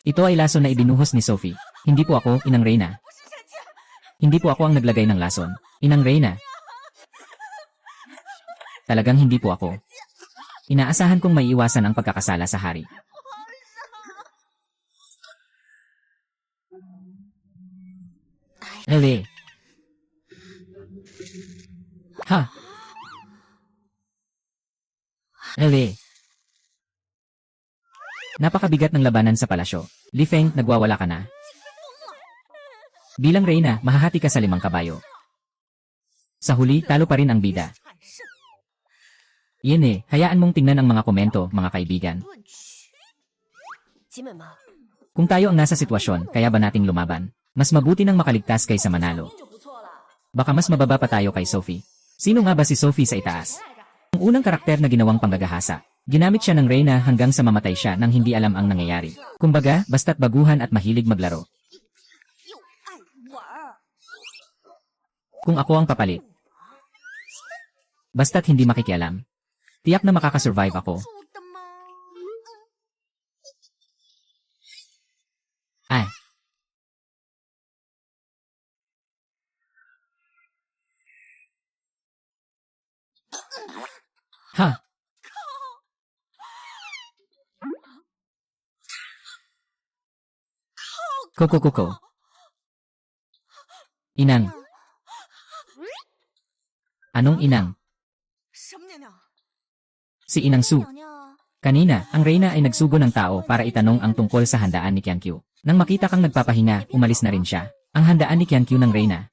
Ito ay lason na ibinuhos ni Sophie. Hindi po ako, Inang Reyna. Hindi po ako ang naglagay ng lason. Inang Reyna. Talagang hindi po ako. Inaasahan kong maiiwasan ang pagkakasala sa hari. Ele. Ha? Ele. Napakabigat ng labanan sa palasyo. Li Feng, nagwawala ka na. Bilang Reyna, mahahati ka sa 5 kabayo. Sa huli, talo pa rin ang bida. Yan hayaan mong tingnan ang mga komento, mga kaibigan. Kung tayo ang nasa sitwasyon, kaya ba nating lumaban? Mas mabuti nang makaligtas kaysa manalo. Baka mas mababa pa tayo kay Sophie. Sino nga ba si Sophie sa itaas? Ang unang karakter na ginawang panggagahasa. Ginamit siya ng Reyna hanggang sa mamatay siya nang hindi alam ang nangyayari. Kumbaga, basta't baguhan at mahilig maglaro. Kung ako ang papalit. Basta't hindi makikialam. Tiyak na makakasurvive ako. Ay. Ha? Koko. Inang. Anong inang? Si Inang Su. Kanina, ang Reyna ay nagsugo ng tao para itanong ang tungkol sa handaan ni Qiankyu. Nang makita kang nagpapahinga, umalis na rin siya. Ang handaan ni Qiankyu ng Reyna.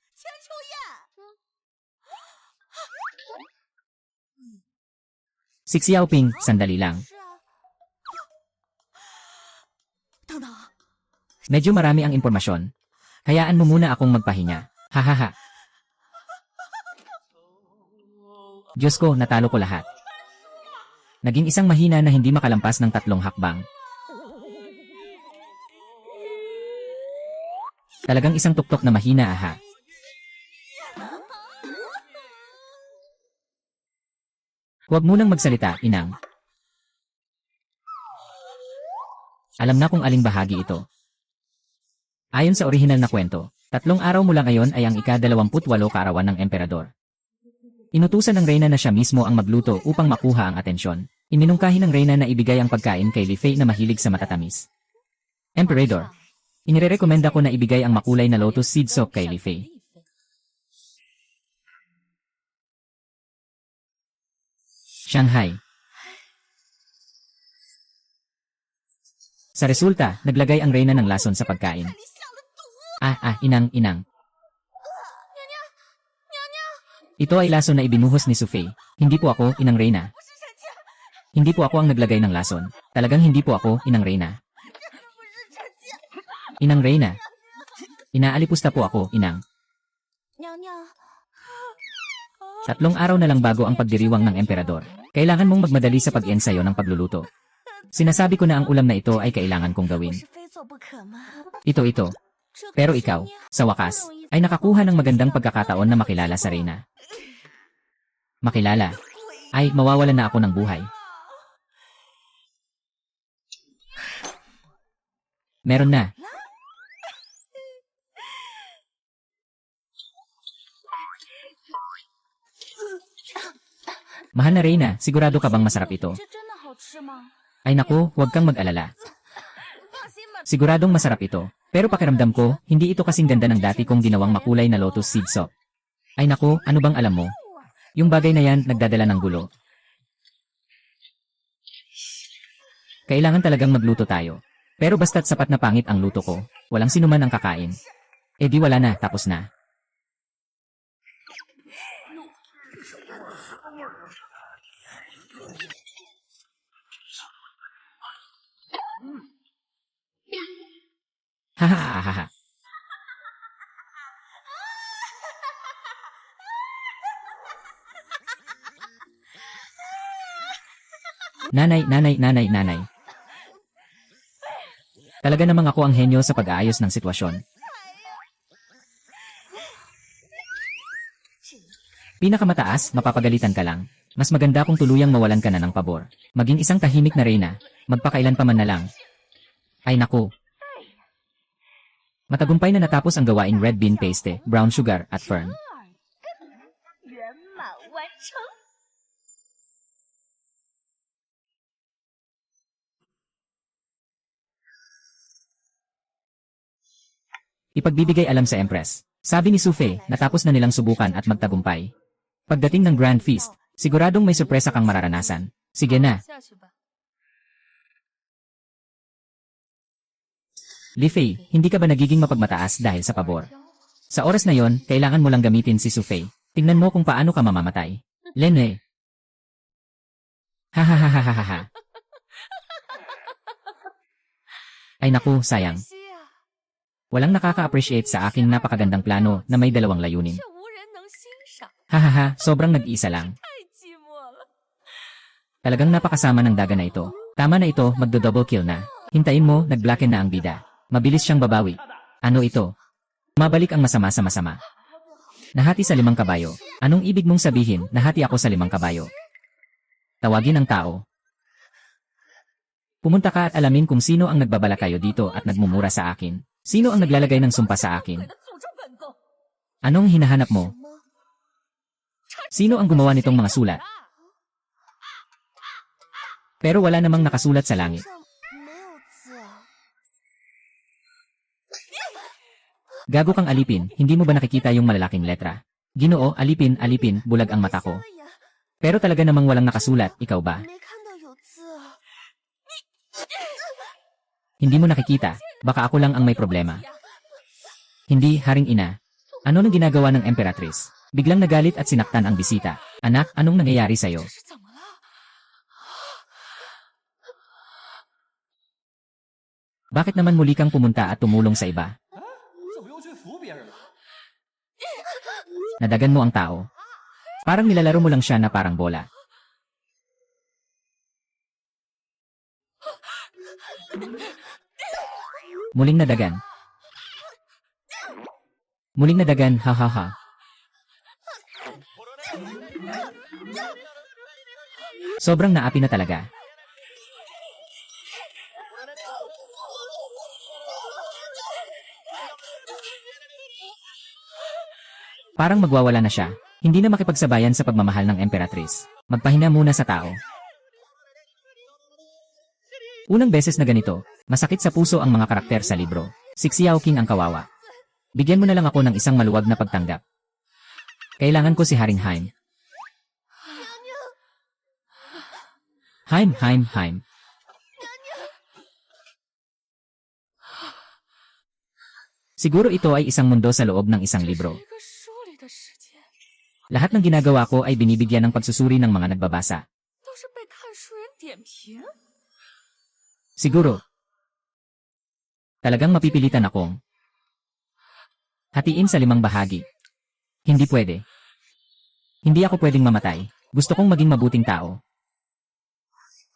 Si Xiaoping, sandali lang. Medyo marami ang impormasyon. Hayaan mo muna akong magpahinga. Hahaha. Diyos ko, natalo ko lahat. Naging isang mahina na hindi makalampas ng 3 hakbang. Talagang isang tuktok na mahina aha. Huwag munang magsalita, Inang. Alam na kung aling bahagi ito. Ayon sa orihinal na kwento, 3 araw mula ngayon ay ang ika-28 kaarawan ng emperador. Inutusan ng Reyna na siya mismo ang magluto upang makuha ang atensyon. Iminungkahi ng Reyna na ibigay ang pagkain kay Li Fei na mahilig sa matatamis. Emperador, inirekomenda ko na ibigay ang makulay na lotus seed soup kay Li Fei. Shanghai. Sa resulta, naglagay ang Reyna ng lason sa pagkain. Inang. Ito ay lason na ibinuhos ni Su Fei. Hindi po ako, Inang Reyna. Hindi po ako ang naglagay ng lason. Talagang hindi po ako, Inang Reyna. Inang Reyna. Inaalipusta po ako, Inang. 3 araw na lang bago ang pagdiriwang ng emperador. Kailangan mong magmadali sa pag-ensayo ng pagluluto. Sinasabi ko na ang ulam na ito ay kailangan kong gawin. Ito. Pero ikaw, sa wakas, ay nakakuha ng magandang pagkakataon na makilala sa Reyna. Makilala? Ay, mawawalan na ako ng buhay. Meron na. Mahal na Reyna, sigurado ka bang masarap ito? Ay naku, huwag kang mag-alala. Siguradong masarap ito. Pero pakiramdam ko, hindi ito kasing ganda ng dati kong ginawang makulay na lotus seed soup. Ay naku, ano bang alam mo? Yung bagay na yan, nagdadala ng gulo. Kailangan talagang magluto tayo. Pero basta't sapat na pangit ang luto ko, walang sinuman ang kakain. Eh di wala na, tapos na. Hahaha. Nanay. Talaga namang ako ang henyo sa pag-aayos ng sitwasyon. Pinakamataas, mapapagalitan ka lang. Mas maganda kung tuluyang mawalan ka na ng pabor. Maging isang tahimik na Reyna, magpakailan pa man na lang. Ay naku. Matagumpay na natapos ang gawaing red bean paste, brown sugar, at fern. 圆满完成。 Ipagbibigay alam sa Empress. Sabi ni Sufei, natapos na nilang subukan at magtagumpay. Pagdating ng Grand Feast, siguradong may sorpresa kang mararanasan. Sige na. 下去吧。 Li Fei, hindi ka ba nagiging mapagmataas dahil sa pabor? Sa oras na yon, kailangan mo lang gamitin si Sufei. Tingnan mo kung paano ka mamamatay. Lene. Hahaha. Ay naku, sayang. 可惜啊， Walang nakaka-appreciate sa aking napakagandang plano na may dalawang layunin. 却无人能欣赏， Hahaha, sobrang nag-iisa lang. 太寂寞了。 Talagang napakasama ng daga na ito. Tama na ito, magdo-double kill na. Hintayin mo, nag-blacken na ang bida. Mabilis siyang babawi. Ano ito? Mabalik ang masama sa masama. Nahati sa 5 kabayo. Anong ibig mong sabihin, nahati ako sa 5 kabayo? Tawagin ang tao. Pumunta ka at alamin kung sino ang nagbabala kayo dito at nagmumura sa akin. Sino ang naglalagay ng sumpa sa akin? 诅咒本宫， Anong hinahanap mo? Sino ang gumawa nitong mga sulat? Pero wala namang nakasulat sa langit. 没有字啊。 Gago kang alipin, hindi mo ba nakikita yung malalaking letra? Ginoo, alipin, alipin, bulag ang mata ko. 了眼， Pero talaga namang walang nakasulat, ikaw ba? 没看到有字啊。 Hindi mo nakikita, baka ako lang ang may problema. Hindi, haring ina. Ano nang ginagawa ng Emperatrice? Biglang nagalit at sinaktan ang bisita. Anak, anong nangyayari sa'yo? 这是怎么了？ Bakit naman muli kang pumunta at tumulong sa iba? 怎么又去扶别人了？ Nadagan mo ang tao. Parang nilalaro mo lang siya na parang bola. Muling nadagan. Muling nadagan, ha. Sobrang naapi na talaga. Parang magwawala na siya. Hindi na makipagsabayan sa pagmamahal ng Emperatrice. Magpahinga muna sa tao. Unang beses na ganito, masakit sa puso ang mga karakter sa libro. Si Xiao King ang kawawa. Bigyan mo na lang ako ng isang maluwag na pagtanggap. Kailangan ko si Haring Haim. Haim. Siguro ito ay isang mundo sa loob ng isang libro. 一个书里的世界， Lahat ng ginagawa ko ay binibigyan ng pagsusuri ng mga nagbabasa. 都是被看书人点评。 Siguro. Talagang mapipilitan akong hatiin sa 5 bahagi. Hindi pwede. Hindi ako pwedeng mamatay. Gusto kong maging mabuting tao.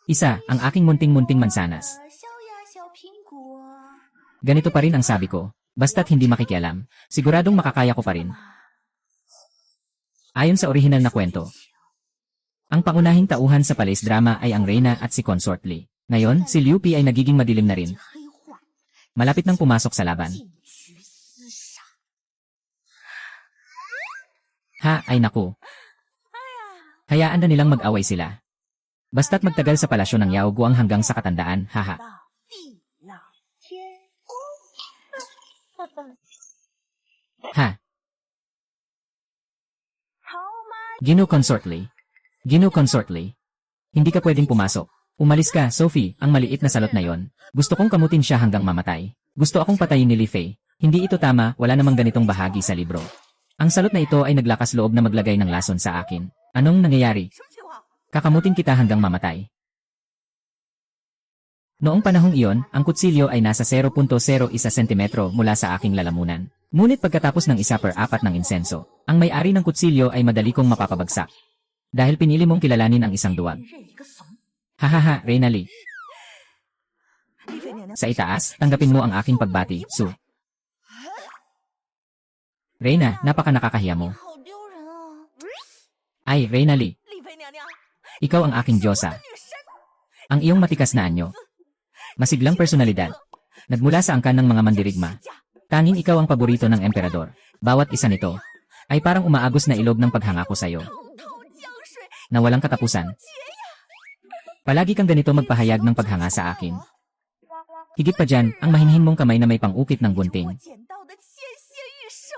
Isa, ang aking munting-munting mansanas. 小呀小苹果， Ganito pa rin ang sabi ko. Basta't hindi makikialam, siguradong makakaya ko pa rin. Ayon sa orihinal na kwento, ang pangunahing tauhan sa Palace Drama ay ang Reyna at si Consort Li. Ngayon, si Liu Pi ay nagiging madilim na rin. 黑化， Malapit nang pumasok sa laban. 进局厮杀。 Ha, ay naku. Hayaan na nilang mag-away sila. Basta't magtagal sa palasyo ng Yao Guang hanggang sa katandaan, haha. 到地老天荒。 Ha, 好吗？ Gino Consort Li. Gino Consort Li. Hindi ka pwedeng pumasok. Umalis ka, Sophie, ang maliit na salot na yon. Gusto kong kamutin siya hanggang mamatay. Gusto akong patayin ni Li Fei. Hindi ito tama, wala namang ganitong bahagi sa libro. Ang salot na ito ay naglakas loob na maglagay ng lason sa akin. Anong nangyayari? 什么情况？ Kakamutin kita hanggang mamatay. Noong panahong iyon, ang kutsilyo ay nasa 0.01 sentimetro mula sa aking lalamunan. Ngunit pagkatapos ng 1/4 ng insenso, ang may-ari ng kutsilyo ay madali kong mapapabagsak. Dahil pinili mong kilalanin ang isang duwag. 认一个怂。 Hahaha, Reyna Li. 丽妃娘娘， Sa itaas, tanggapin mo ang aking pagbati, Su. Reyna, napaka nakakahiya mo. 好丢人啊！ Ay, Reyna Li, 丽妃娘娘， ikaw ang aking Diyosa. 女神， Ang iyong matikas na anyo. Masiglang personalidad. Nagmula sa angkan ng mga mandirigma. Tanging ikaw ang paborito ng emperador. Bawat isa nito ay parang umaagos na ilog ng paghanga ko sa'yo, 滔滔江水 na walang katapusan. Palagi kang ganito magpahayag ng paghanga sa akin. Higit pa dyan, ang mahinhin mong kamay na may pang-ukit ng 我 gunting. 捡到的纤纤玉手，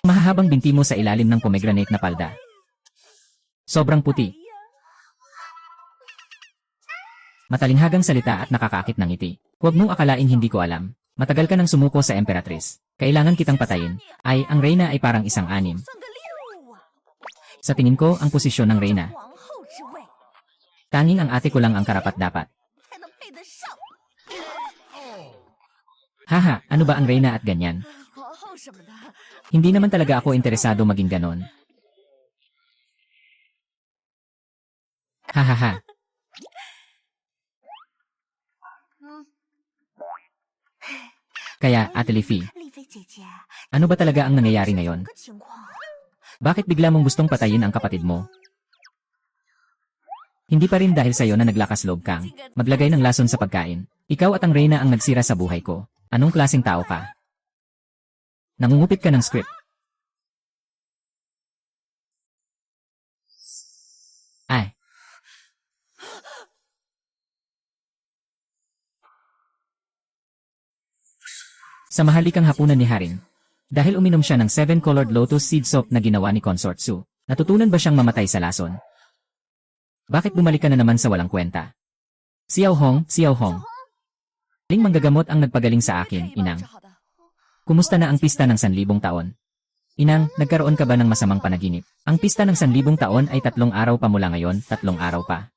Mahahabang binti mo sa ilalim ng pomegranate na palda. Sobrang puti. Matalinhagang salita at nakakaakit ng ngiti. Huwag mong akalain hindi ko alam. Matagal ka nang sumuko sa Emperatrice. Kailangan kitang patayin. Ay, ang Reyna ay parang isang anim. 算个六啊！ Sa tingin ko, ang posisyon ng Reyna. 皇后之位 Tanging ang ate ko lang ang karapat-dapat. 才能配得上 Haha, ano ba ang Reyna at ganyan? 皇后什么的。 Hindi naman talaga ako interesado maging ganon. Hahaha. Kaya, Ate Liffy, 丽妃姐姐， ano ba talaga ang nangyayari ngayon? 个情况？ Bakit bigla mong gustong patayin ang kapatid mo? Hindi pa rin dahil sa'yo na naglakas loob kang maglagay ng lason sa pagkain. Ikaw at ang Reyna ang nagsira sa buhay ko. Anong klaseng tao ka? Nangungupit ka ng script. Ay. Sa mahalikang hapunan ni Haring, dahil uminom siya ng 7-colored lotus seed soup na ginawa ni Consort Su, natutunan ba siyang mamatay sa lason? Bakit bumalik ka na naman sa walang kwenta? Xiao Hong. Ling manggagamot ang nagpagaling sa akin, inang. Kumusta na ang pista ng 1,000 taon? Inang, nagkaroon ka ba ng masamang panaginip? Ang pista ng 1,000 taon ay 3 araw pa mula ngayon, 3 araw pa.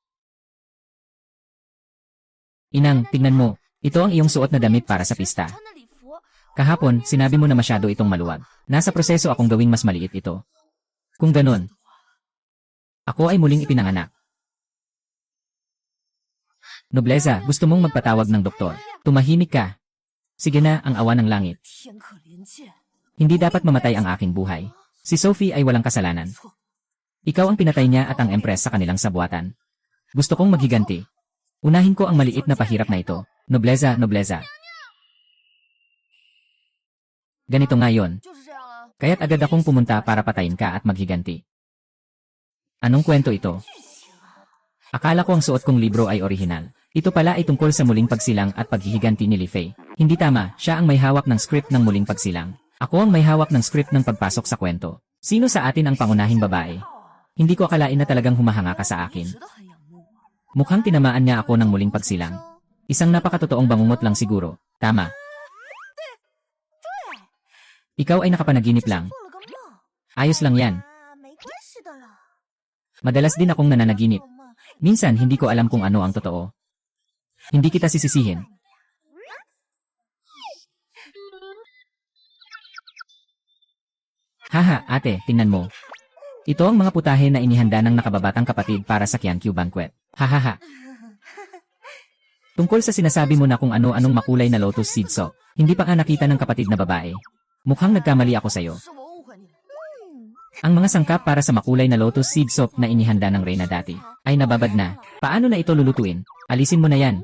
Inang, tingnan mo, ito ang iyong suot na damit para sa pista. 穿的礼服， Kahapon, sinabi mo na masyado itong maluwag. Nasa proseso akong gawing mas maliit ito. Kung ganon, ako ay muling ipinanganak. Nobleza, gusto mong magpatawag ng doktor. Tumahimik ka. Sige na, ang awa ng langit. 天可怜见， Hindi dapat mamatay ang aking buhay. Si Sophie ay walang kasalanan. Ikaw ang pinatay niya at ang empress sa kanilang sabuatan. Gusto kong maghiganti. Unahin ko ang maliit na pahirap na ito. Nobleza. Ganito ngayon, 就是这样啊。 kaya't agad akong pumunta para patayin ka at maghiganti. Anong kwento ito? Akala ko ang suot kong libro ay orihinal. Ito pala ay tungkol sa muling pagsilang at paghihiganti ni Li Fei. Hindi tama, siya ang may hawak ng script ng muling pagsilang. Ako ang may hawak ng script ng pagpasok sa kwento. Sino sa atin ang pangunahing babae? Hindi ko akalain na talagang humahanga ka sa akin. 一直都很仰慕我。 Mukhang tinamaan niya ako ng muling pagsilang. Isang napakatotoong bangungot lang siguro. Tama. Ikaw ay nakapanaginip lang. 做了个梦 Ayos lang yan. 啊，没关系的啦。 Madalas din akong nananaginip. 做梦 Minsan hindi ko alam kung ano ang totoo. Hindi kita sisisihin. Haha, ate, tingnan mo. Ito ang mga putahe na inihanda ng nakababatang kapatid para sa Qiankyu banquet. Hahaha. Tungkol sa sinasabi mo na kung ano-anong makulay na lotus seed soup, hindi pa ka nakita ng kapatid na babae. Mukhang nagkamali ako sa'yo. 是我误会你了。 Ang mga sangkap para sa makulay na lotus seed soup na inihanda ng Reyna dati ay nababad na. Paano na ito lulutuin? Alisin mo na yan.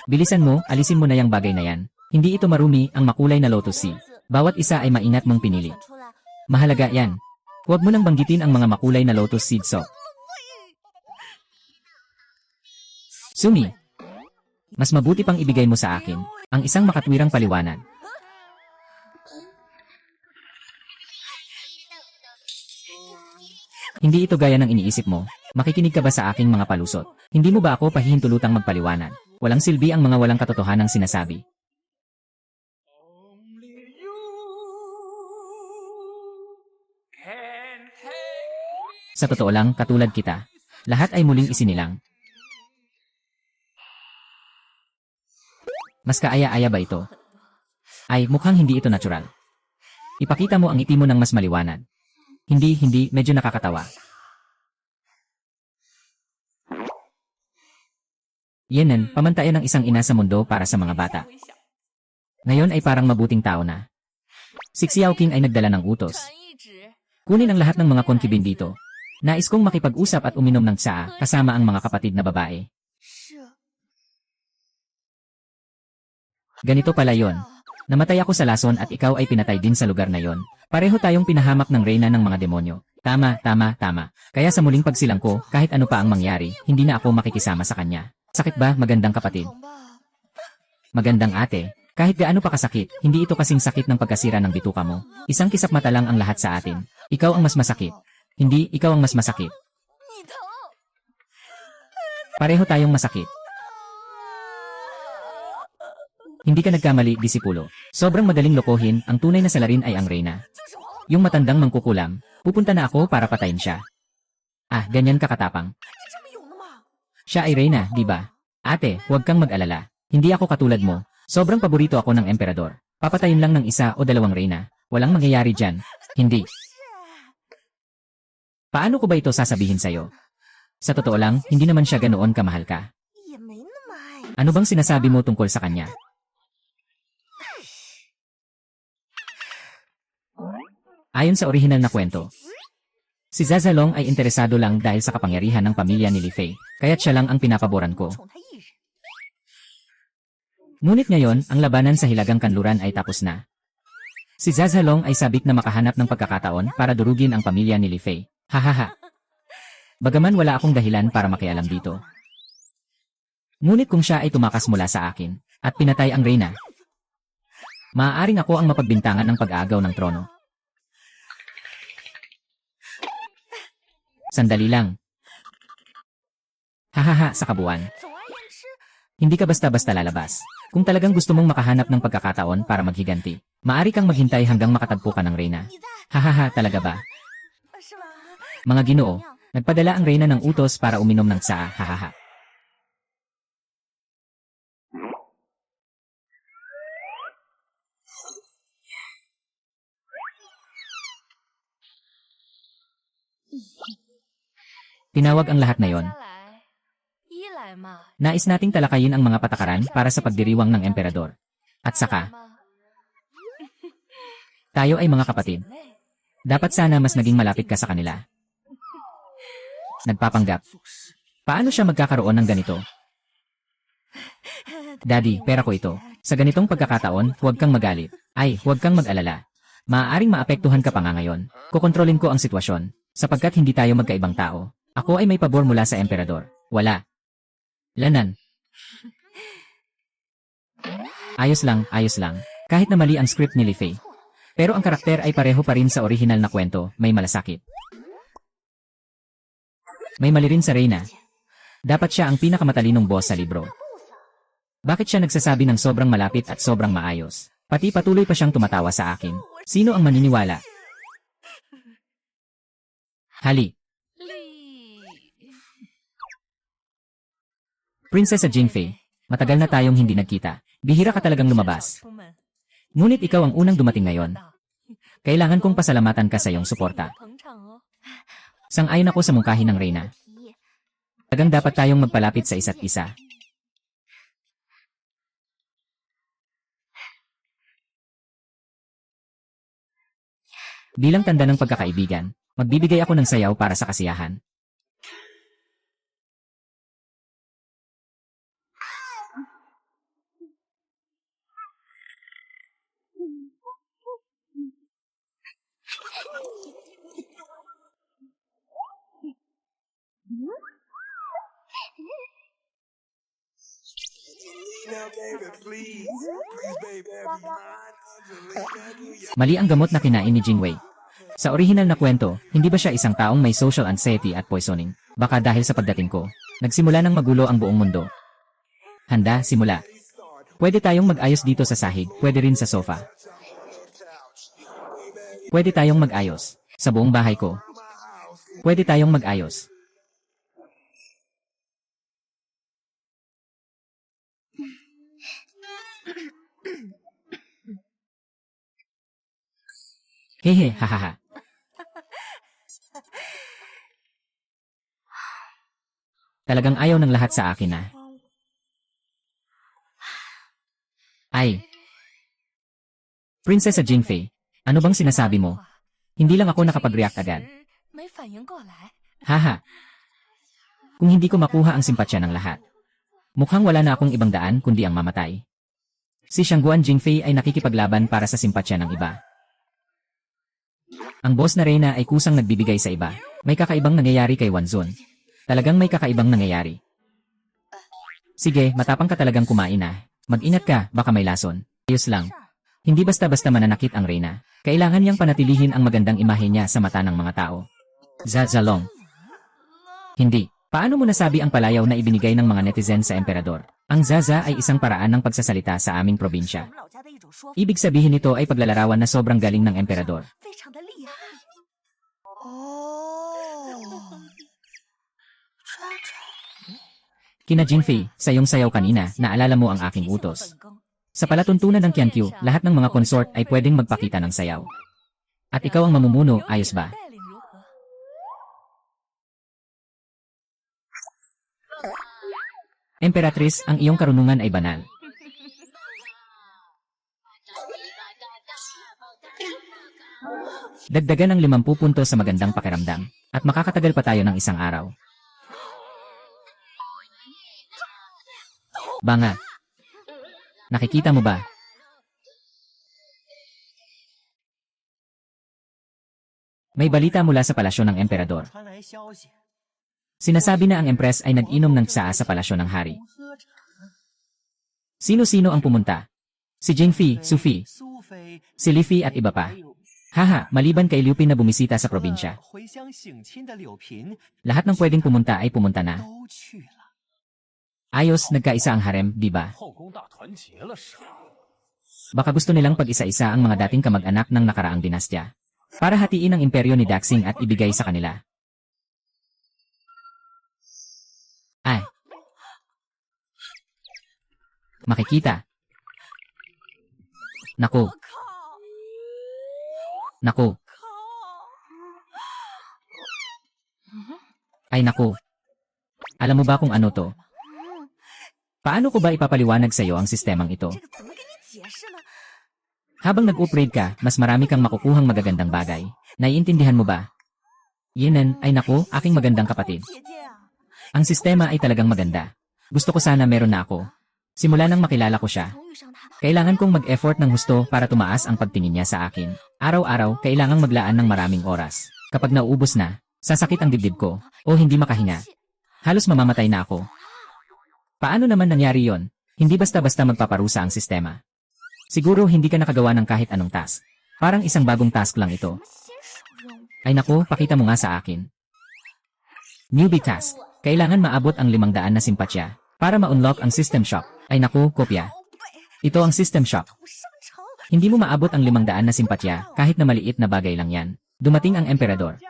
Bilisan mo, alisin mo na yung bagay na yan. Hindi ito marumi ang makulay na lotus seed. Bawat isa ay maingat mong pinili. 选出来， Mahalaga yan. Huwag mo nang banggitin ang mga makulay na lotus seed soup. Sumi, mas mabuti pang ibigay mo sa akin ang isang makatwirang paliwanag. Hindi ito gaya ng iniisip mo. Makikinig ka ba sa aking mga palusot? Hindi mo ba ako pahihintulutang magpaliwanag? Walang silbi ang mga walang katotohanang sinasabi. Only you can take Sa totoo lang, katulad kita, lahat ay muling isinilang. Mas kaaya-aya ba ito? Ay, mukhang hindi ito natural. Ipakita mo ang ngiti mo ng mas maliwanag. Hindi, medyo nakakatawa. Yenen, pamantayan ng isang ina sa mundo para sa mga bata. 回想， Ngayon ay parang mabuting tao na. Si Xiao King ay nagdala ng utos. 传一旨， Kunin ang lahat ng mga konkibin dito. Nais kong makipag-usap at uminom ng tsaa kasama ang mga kapatid na babae. Ganito pala yon. Namatay ako sa lason at ikaw ay pinatay din sa lugar na yon. Pareho tayong pinahamak ng reyna ng mga demonyo. Tama, tama, tama. Kaya sa muling pagsilang ko, kahit ano pa ang mangyari, hindi na ako makikisama sa kanya. Sakit ba, magandang kapatid? 疼吧？ Magandang ate. Kahit gaano pa kasakit, hindi ito kasing sakit ng pagkasira ng bituka mo. Isang kisap mata lang ang lahat sa atin. Ikaw ang mas masakit. Hindi, ikaw ang mas masakit. 你疼。 Pareho tayong masakit. Hindi ka nagkamali, disipulo. Sobrang madaling lokohin, ang tunay na salarin ay ang reyna. 就是我， Yung matandang mangkukulam, pupunta na ako para patayin siya. Ah, ganyan ka katapang. 你这么勇的吗？ Siya ay reyna, di ba? Ate, huwag kang mag-alala. Hindi ako katulad mo. Sobrang paborito ako ng emperador. Papatayin lang ng isa o dalawang reyna. Walang mangyayari dyan. Hindi. Paano ko ba ito sasabihin sa'yo? Sa totoo lang, hindi naman siya ganoon kamahal ka. 也没那么爱。 Ano bang sinasabi mo tungkol sa kanya? Ayon sa orihinal na kwento, si Zazalong ay interesado lang dahil sa kapangyarihan ng pamilya ni Li Fei, kaya't siya lang ang pinapaboran ko. 宠他一人。 Ngunit ngayon, ang labanan sa Hilagang Kanluran ay tapos na. Si Zazalong ay sabik na makahanap ng pagkakataon para durugin ang pamilya ni Li Fei. Hahaha. Bagaman wala akong dahilan para makialam dito. Ngunit kung siya ay tumakas mula sa akin, at pinatay ang reyna, maaaring ako ang mapagbintangan ng pag-aagaw ng trono. Sandali lang. Hahaha, sa kabuuan. 总而言之， Hindi ka basta-basta lalabas. Kung talagang gusto mong makahanap ng pagkakataon para maghiganti, maaari kang maghintay hanggang makatagpo ka ng reyna. 你在 Hahaha, talaga ba? 是吧？ Mga ginoo, nagpadala ang reyna ng utos para uminom ng tsaa, hahaha. Tinawag ang lahat na yon. 来，一来嘛， Nais nating talakayin ang mga patakaran para sa pagdiriwang ng emperador. At 二来 saka, 嘛， tayo ay mga kapatid. 妹， Dapat sana mas naging malapit ka sa kanila. Nagpapanggap. Paano siya magkakaroon ng ganito? Daddy, pera ko ito. Sa ganitong pagkakataon, huwag kang magalit. Ay, huwag kang mag-alala. Maaaring maapektuhan ka pa nga ngayon. Kukontrolin ko ang sitwasyon. Sapagkat hindi tayo magkaibang tao. Ako ay may pabor mula sa emperador. Wala. Lanan. Ayos lang, ayos lang. Kahit na mali ang script ni Li Fei. Pero ang karakter ay pareho pa rin sa orihinal na kwento, may malasakit. May mali rin sa reyna. Dapat siya ang pinakamatalinong boss sa libro. Bakit siya nagsasabi ng sobrang malapit at sobrang maayos? Pati patuloy pa siyang tumatawa sa akin. Sino ang maniniwala? Hali. 丽， Prinsesa Jingfei, matagal na tayong hindi nagkita. Bihira ka talagang lumabas. 出门， Ngunit ikaw ang unang dumating ngayon. Kailangan kong pasalamatan ka sa iyong suporta. 捧场哦。 Sang-ayon ako sa mungkahi ng reyna. 提议， Tagang dapat tayong magpalapit sa isa't isa. Bilang tanda ng pagkakaibigan, magbibigay ako ng sayaw para sa kasiyahan. Now, baby, please. Please, baby, be mine. Angelina, do ya? Mali ang gamot na kinain ni Jingwei. Sa orihinal na kwento, hindi ba siya isang taong may social anxiety at poisoning? Baka dahil sa pagdating ko, nagsimula ng magulo ang buong mundo. Handa, simula. Pwede tayong mag-ayos dito sa sahig, pwede rin sa sofa. Pwede tayong mag-ayos. Sa buong bahay ko. Pwede tayong mag-ayos. Hehe, hahaha. Talagang ayaw ng lahat sa akin ah. Ay. Prinsesa Jingfei, ano bang sinasabi mo? Hindi lang ako nakapag-react agad. 没反应过来。 Haha. Kung hindi ko makuha ang simpatsya ng lahat. Mukhang wala na akong ibang daan kundi ang mamatay. Si Shangguan Jingfei ay nakikipaglaban para sa simpatsya ng iba. Ang boss na Reyna ay kusang nagbibigay sa iba. May kakaibang nangyayari kay Wanzun. Talagang may kakaibang nangyayari. Sige, matapang ka talagang kumain ah. Mag-ingat ka, baka may lason. Ayos lang. Hindi basta-basta mananakit ang Reyna. Kailangan niyang panatilihin ang magandang imahe niya sa mata ng mga tao. Zazalong. Hindi. Paano mo nasabi ang palayaw na ibinigay ng mga netizen sa emperador? Ang Zaza ay isang paraan ng pagsasalita sa aming probinsya. Ibig sabihin nito ay paglalarawan na sobrang galing ng emperador. Kina Jinfei, sa iyong sayaw kanina, naalala mo ang aking utos. Sa palatuntunan ng Qiankyu, lahat ng mga consort ay pwedeng magpakita ng sayaw. At ikaw ang mamumuno, ayos ba? Emperatrice, ang iyong karunungan ay banal. Dagdagan ng 50 puntos sa magandang pakiramdam, at makakatagal pa tayo ng isang araw. Banga. Nakikita mo ba? May balita mula sa palasyo ng emperador. Sinasabi na ang empress ay nag-inom ng tsaa sa palasyo ng hari. Sino-sino ang pumunta? Si Jingfei, Sufi, si Lifi at iba pa. Haha, maliban kay Liu Pin na bumisita sa probinsya. Lahat ng pwedeng pumunta ay pumunta na. Ayos, nagkaisa ang harem, di ba? Baka gusto nilang pag-isa-isa ang mga dating kamag-anak ng nakaraang dinastya. Para hatiin ang imperyo ni Daxing at ibigay sa kanila. Ay. Makikita. Naku. Naku. Ay naku. Alam mo ba kung ano to? Paano ko ba ipapaliwanag sa iyo ang sistemang ito? Habang nag-upgrade ka, mas marami kang makukuhang magagandang bagay. Naiintindihan mo ba? Yinan, ay naku, aking magandang kapatid. Ang sistema ay talagang maganda. Gusto ko sana meron na ako. Simula nang makilala ko siya. Kailangan kong mag-effort ng husto para tumaas ang pagtingin niya sa akin. Araw-araw, kailangang maglaan ng maraming oras. Kapag nauubos na, sasakit ang dibdib ko, o hindi makahinga. Halos mamamatay na ako. Paano naman nangyari yon? Hindi basta-basta magpaparusa ang sistema. Siguro hindi ka nakagawa ng kahit anong task. Parang isang bagong task lang ito. Ay naku, pakita mo nga sa akin. Newbie task. Kailangan maabot ang 500 na simpatsya para ma-unlock ang system shop. Ay naku, kopya. Ito ang system shop. Hindi mo maabot ang 500 na simpatsya kahit na maliit na bagay lang yan. Dumating ang emperador.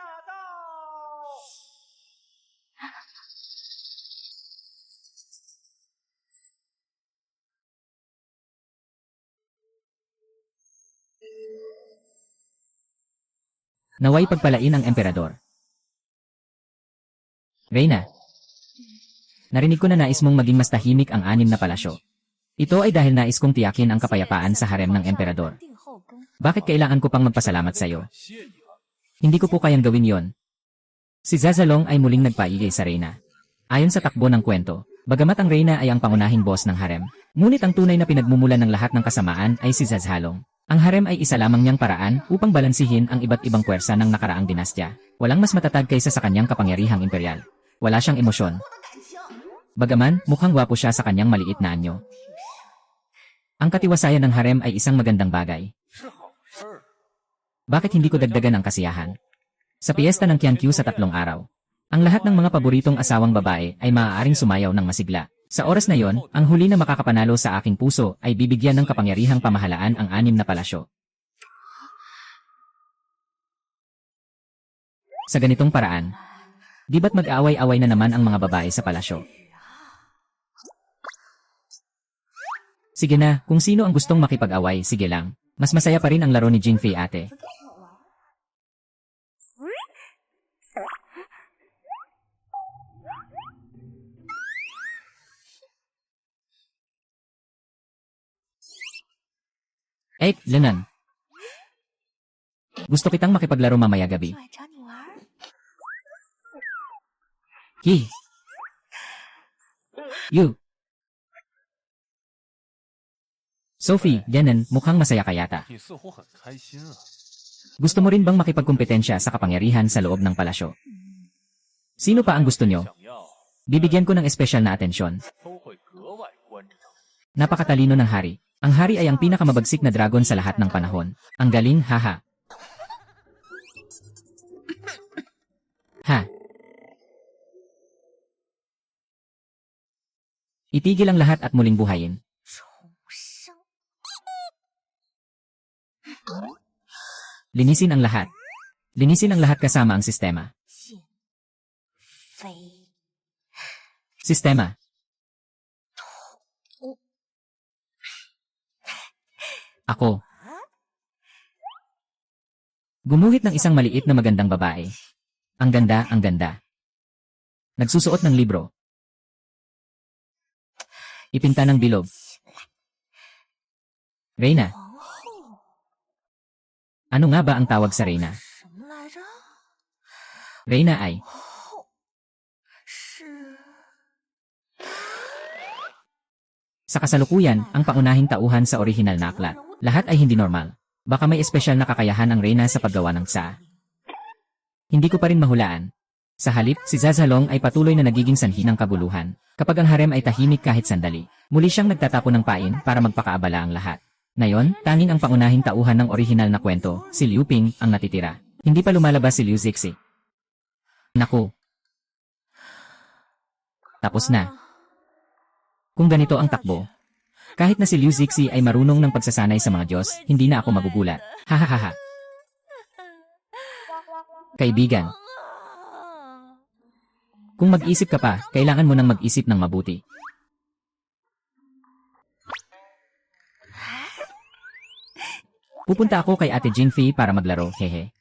Naway pagpalain ang emperador. Reyna. Narinig ko na nais mong maging mas tahimik ang 6 na palasyo. Ito ay dahil nais kong tiyakin ang kapayapaan sa harem ng emperador. Bakit kailangan ko pang magpasalamat sa iyo? Hindi ko po kayang gawin yon. Si Zazalong ay muling nagpaigay sa Reyna. Ayon sa takbo ng kwento, bagamat ang Reyna ay ang pangunahing boss ng harem, ngunit ang tunay na pinagmumulan ng lahat ng kasamaan ay si Zazalong. Ang harem ay isa lamang niyang paraan upang balansihin ang iba't ibang puwersa ng nakaraang dinastya. Walang mas matatag kaysa sa kanyang kapangyarihang imperial. Wala siyang emosyon. Bagaman, mukhang gwapo siya sa kanyang maliit na anyo. Ang katiwasayan ng harem ay isang magandang bagay. Bakit hindi ko dagdagan ang kasiyahan? Sa piyesta ng Qiankyu sa 3 araw, ang lahat ng mga paboritong asawang babae ay maaaring sumayaw ng masigla. Sa oras na yon, ang huli na makakapanalo sa aking puso ay bibigyan ng kapangyarihang pamahalaan ang 6 na palasyo. Sa ganitong paraan, di ba't mag-aaway-away na naman ang mga babae sa palasyo? Sige na, kung sino ang gustong makipag-away, sige lang. Mas masaya pa rin ang laro ni Jinfei ate. Lenan. Gusto kitang makipaglaro mamaya gabi. Ki. You. Sophie, Yanan, mukhang masaya ka yata. 你似乎很开心啊。 Gusto mo rin bang makipagkumpetensya sa kapangyarihan sa loob ng palasyo? Sino pa ang gusto nyo? 想要 Bibigyan ko ng espesyal na atensyon. 都会格外关注他。 Napakatalino ng hari. Ang hari ay ang pinakamabagsik na dragon sa lahat ng panahon. Ang galing, haha. Ha. Itigil ang lahat at muling buhayin. 重生。 Linisin ang lahat. Linisin ang lahat kasama ang sistema. 剑飞 Sistema. Ako. Gumuhit ng isang maliit na magandang babae. Ang ganda, ang ganda. Nagsusuot ng libro. Ipinta ng bilog. Reyna. 皇后 Ano nga ba ang tawag sa Reyna? 什么来着？ Reyna ay, 后是 sa kasalukuyan, ang paunahing tauhan sa orihinal na aklat. Lahat ay hindi normal. Baka may espesyal na kakayahan ang Reyna sa paggawa ng tsa. Hindi ko pa rin mahulaan. Sa halip, si Zazalong ay patuloy na nagiging sanhi ng kabuluhan. Kapag ang harem ay tahimik kahit sandali, muli siyang nagtatapon ng pain para magpakaabala ang lahat. Ngayon, tanging ang paunahing tauhan ng orihinal na kwento, si Liu Ping, ang natitira. Hindi pa lumalabas si Liu Zixi. Naku. Tapos na. Kung ganito ang takbo, kahit na si Liu Zixi ay marunong ng pagsasanay sa mga Diyos, hindi na ako magugulat. Hahaha. Kaibigan, 啊 kung mag-isip ka pa, kailangan mo nang mag-isip ng mabuti. Pupunta ako kay Ate Jingfei para maglaro, hehe.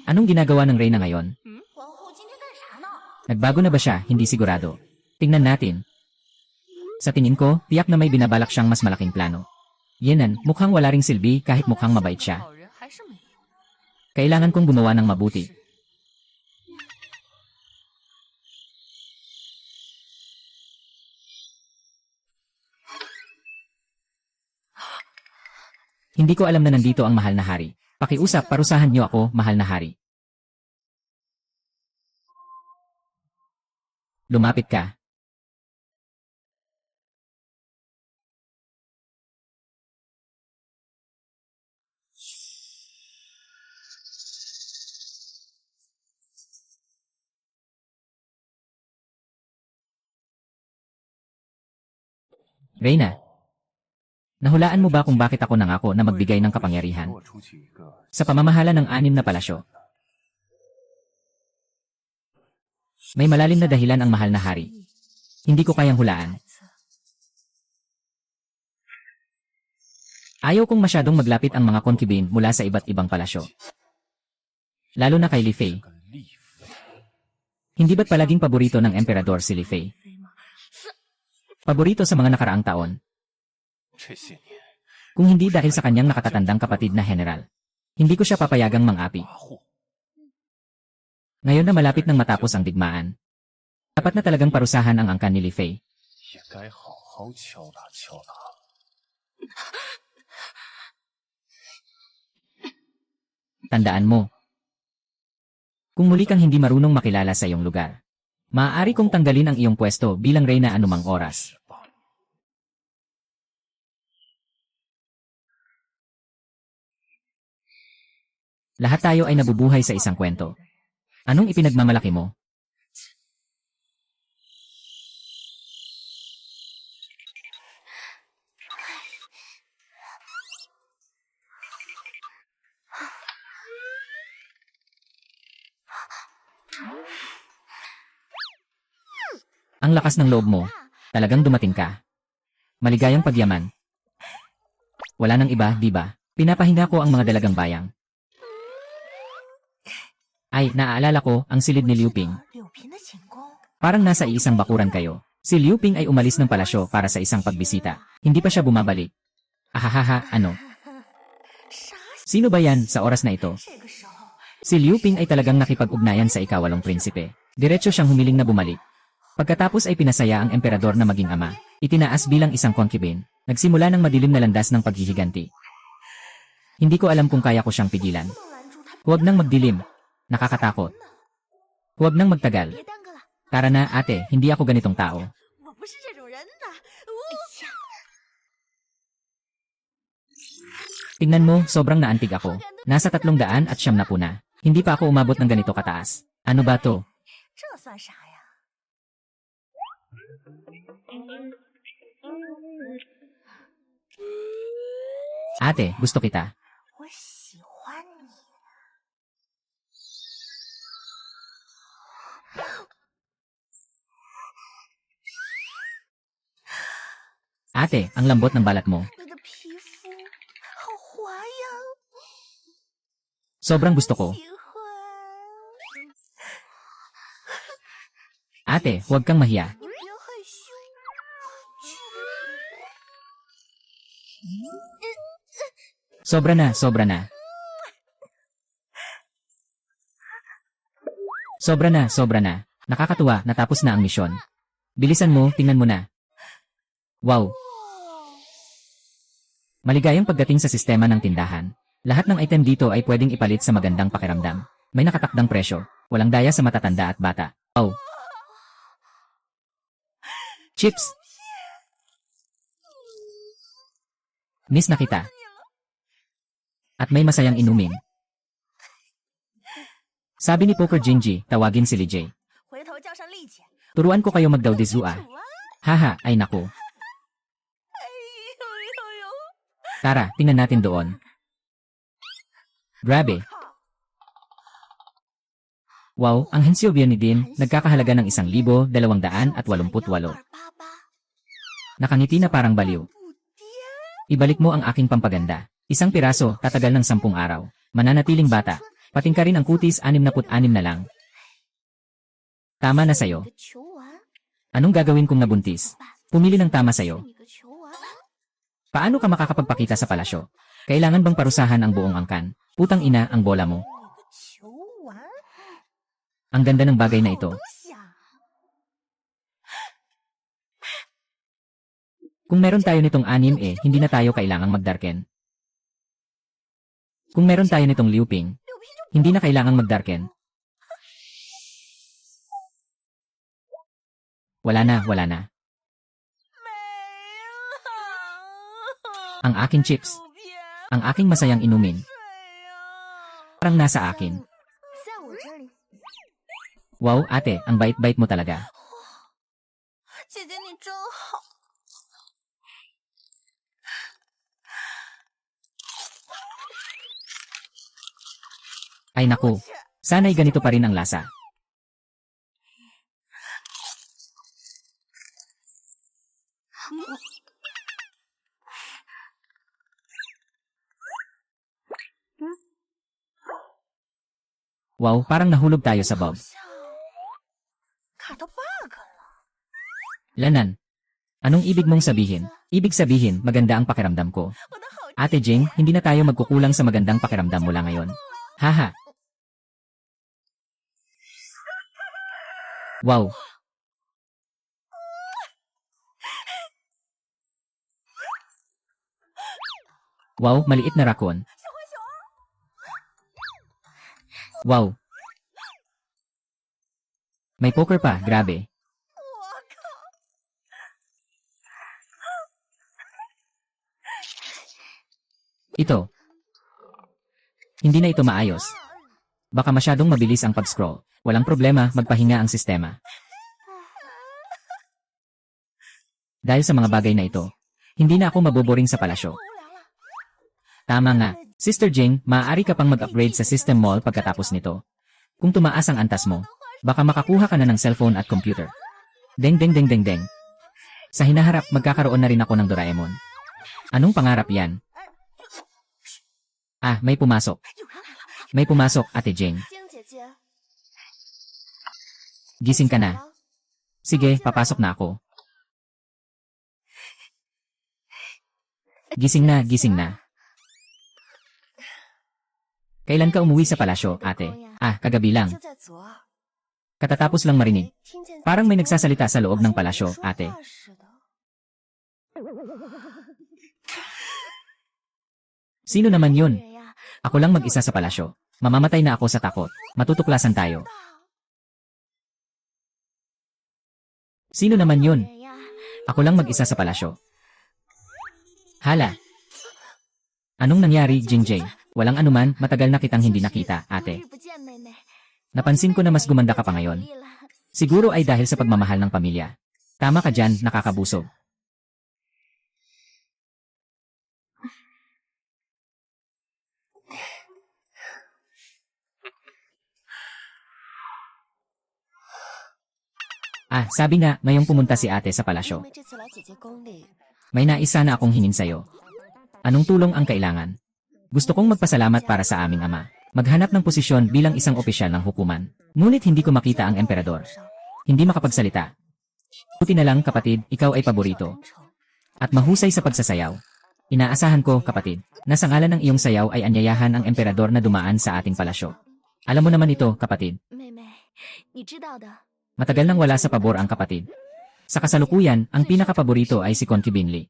Anong ginagawa ng Reyna ngayon? 皇后今天干啥呢？ Nagbago na ba siya? Hindi sigurado. Tingnan natin. Sa tingin ko, tiyak na may binabalak siyang mas malaking plano. Yenan, mukhang wala ring silbi kahit mukhang mabait siya. 好人还是没有。 Kailangan kong gumawa ng mabuti. Hindi ko alam na nandito ang mahal na hari. Pakiusap, parusahan niyo ako, mahal na hari. Lumapit ka. Reyna, nahulaan mo ba kung bakit ako nangako na magbigay ng kapangyarihan 给我出去一个 sa pamamahala ng 6 na palasyo? May malalim na dahilan ang mahal na hari. Hindi ko kayang hulaan. Ayaw kong masyadong maglapit ang mga concubine mula sa iba't ibang palasyo. Lalo na kay Li Fei. 个丽妃， Hindi ba't palaging paborito ng emperador si Li Fei? Paborito sa mga nakaraang taon. 这些年 Kung hindi dahil sa kanyang nakatatandang kapatid na general. Hindi ko siya papayagang mang-api. 跋扈， Ngayon na malapit nang matapos ang digmaan. Dapat na talagang parusahan ang angkan ni Li Fei. 也该好好敲打敲打。 Tandaan mo. Kung muli kang hindi marunong makilala sa iyong lugar, maaari kong tanggalin ang iyong pwesto bilang reyna anumang oras. Lahat tayo ay nabubuhay sa isang kwento. Anong ipinagmamalaki mo? Ang lakas ng loob mo. Talagang dumating ka. Maligayang pagyaman. Wala nang iba, di ba? Pinapahinga ko ang mga dalagang bayang. Ay, naaalala ko, ang silid ni Liu Ping. 柳平的寝宫， Parang nasa iisang bakuran kayo. Si Liu Ping ay umalis ng palasyo para sa isang pagbisita. Hindi pa siya bumabalik. Ahahaha, ano? 啥？ Sino ba yan sa oras na ito? 这个时候 Si Liu Ping ay talagang nakipag-ugnayan sa ikawalong prinsipe. Diretso siyang humiling na bumalik. Pagkatapos ay pinasaya ang emperador na maging ama. Itinaas bilang isang concubine. Nagsimula ng madilim na landas ng paghihiganti. Hindi ko alam kung kaya ko siyang pigilan. 能拦住他。 Huwag nang magdilim. Nakakatakot. Huwag nang magtagal. 别耽搁了， Tara na, ate, hindi ako ganitong tao. 我不是这种人的。Tingnan mo, sobrang naantig ako. Nasa 300 at 90 na. Hindi pa ako umabot ng ganito kataas. Ano ba to? 这算啥呀？ Ate, gusto kita. 我喜欢你。 Ate, ang lambot ng balat mo. 你的皮肤好滑呀， Sobrang gusto ko. 喜欢。 Ate, huwag kang mahiya. 你别害羞。 Sobra na, sobra na. Sobra na, sobra na. Nakakatuwa, natapos na ang misyon. Bilisan mo, tingnan mo na. Wow! Maligayang pagdating sa sistema ng tindahan. Lahat ng item dito ay pwedeng ipalit sa magandang pakiramdam. May nakatakdang presyo. Walang daya sa matatanda at bata. Oh! Chips! Miss na kita. At may masayang inumin. Sabi ni Poker Jinji, tawagin si Lijay. 回头叫上丽姐。 Turuan ko kayo magdaw-dizua. 楚啊！ Haha, ay naku. 哎呦呦呦！ Tara, tingnan natin doon. Grabe. Wow, ang Hensyo Biyerni din, nagkakahalaga ng 1,288. 288。 Nakangiti na parang baliw. 不跌。 Ibalik mo ang aking pampaganda. Isang piraso, tatagal ng 10 araw. Mananatiling bata. Pating ka rin ang kutis, 66 na lang. Tama na sayo. 你的球丸， Anong gagawin kung nabuntis? Pumili ng tama sayo. 你个球丸。 Paano ka makakapagpakita sa palasyo? Kailangan bang parusahan ang buong angkan? Putang ina ang bola mo. 你个球丸， Ang ganda ng bagay na 好 ito. 东西啊！ Kung meron tayo nitong 6 hindi na tayo kailangang magdarken. Kung meron tayo nitong Liu Ping, 柳平就 hindi na kailangang magdarken. Wala na, wala na. 没了。 Ang aking chips, 柳平， ang aking masayang inumin, 谁呀？ parang nasa akin. 在我这里。 Wow, ate, ang bait-bait mo talaga. 姐姐你真好。 Ay naku, sana'y ganito pa rin ang lasa. Wow, parang nahulog tayo sa Bob. 像卡到 bug 了。 Lanan. Anong ibig mong sabihin? Ibig sabihin, maganda ang pakiramdam ko. 我的好 Ate Jing, hindi na tayo magkukulang sa magandang pakiramdam mula ngayon. Haha. Wow. Wow, maliit na raccoon. 小浣熊。 Wow. May poker pa, grabe. 我靠！ Ito. Hindi na ito maayos. Baka masyadong mabilis ang pag-scroll. Walang problema, magpahinga ang sistema. Dahil sa mga bagay na ito, hindi na ako maboboring sa palasyo. 无聊了。 Tama nga. Sister Jing, maaari ka pang mag-upgrade sa system mall pagkatapos nito. Kung tumaas ang antas mo, baka makakuha ka na ng cellphone at computer. Deng deng deng deng deng. Sa hinaharap, magkakaroon na rin ako ng Doraemon. Anong pangarap yan? Ah, may pumasok. 有人来了。 May pumasok, Ate Jing. 晶姐姐。 Gising ka na. Sige, papasok na ako. Gising na, gising na. Kailan ka umuwi sa palasyo, ate? Ah, kagabi lang. Katatapos lang marinig. Parang may nagsasalita sa loob ng palasyo, ate. Sino naman yun? Ako lang mag-isa sa palasyo. Mamamatay na ako sa takot. Matutuklasan tayo. Sino naman yun? Ako lang mag-isa sa palasyo. Hala. Anong nangyari, Jingjay? Walang anuman, matagal na kitang hindi nakita, ate. Napansin ko na mas gumanda ka pa ngayon. Siguro ay dahil sa pagmamahal ng pamilya. Tama ka dyan, nakakabusog. Ah, sabi nga, ngayong pumunta si ate sa palasyo. May nais sana akong hingin sa'yo. Anong tulong ang kailangan? Gusto kong magpasalamat para sa aming ama. Maghanap ng posisyon bilang isang opisyal ng hukuman. Ngunit hindi ko makita ang emperador. Hindi makapagsalita. Buti na lang, kapatid, ikaw ay paborito. At mahusay sa pagsasayaw. Inaasahan ko, kapatid, na sa ngalan ng iyong sayaw ay anyayahan ang emperador na dumaan sa ating palasyo. Alam mo naman ito, kapatid. Matagal nang wala sa pabor ang kapatid. Sa kasalukuyan, ang pinakapaborito ay si Concubine Li.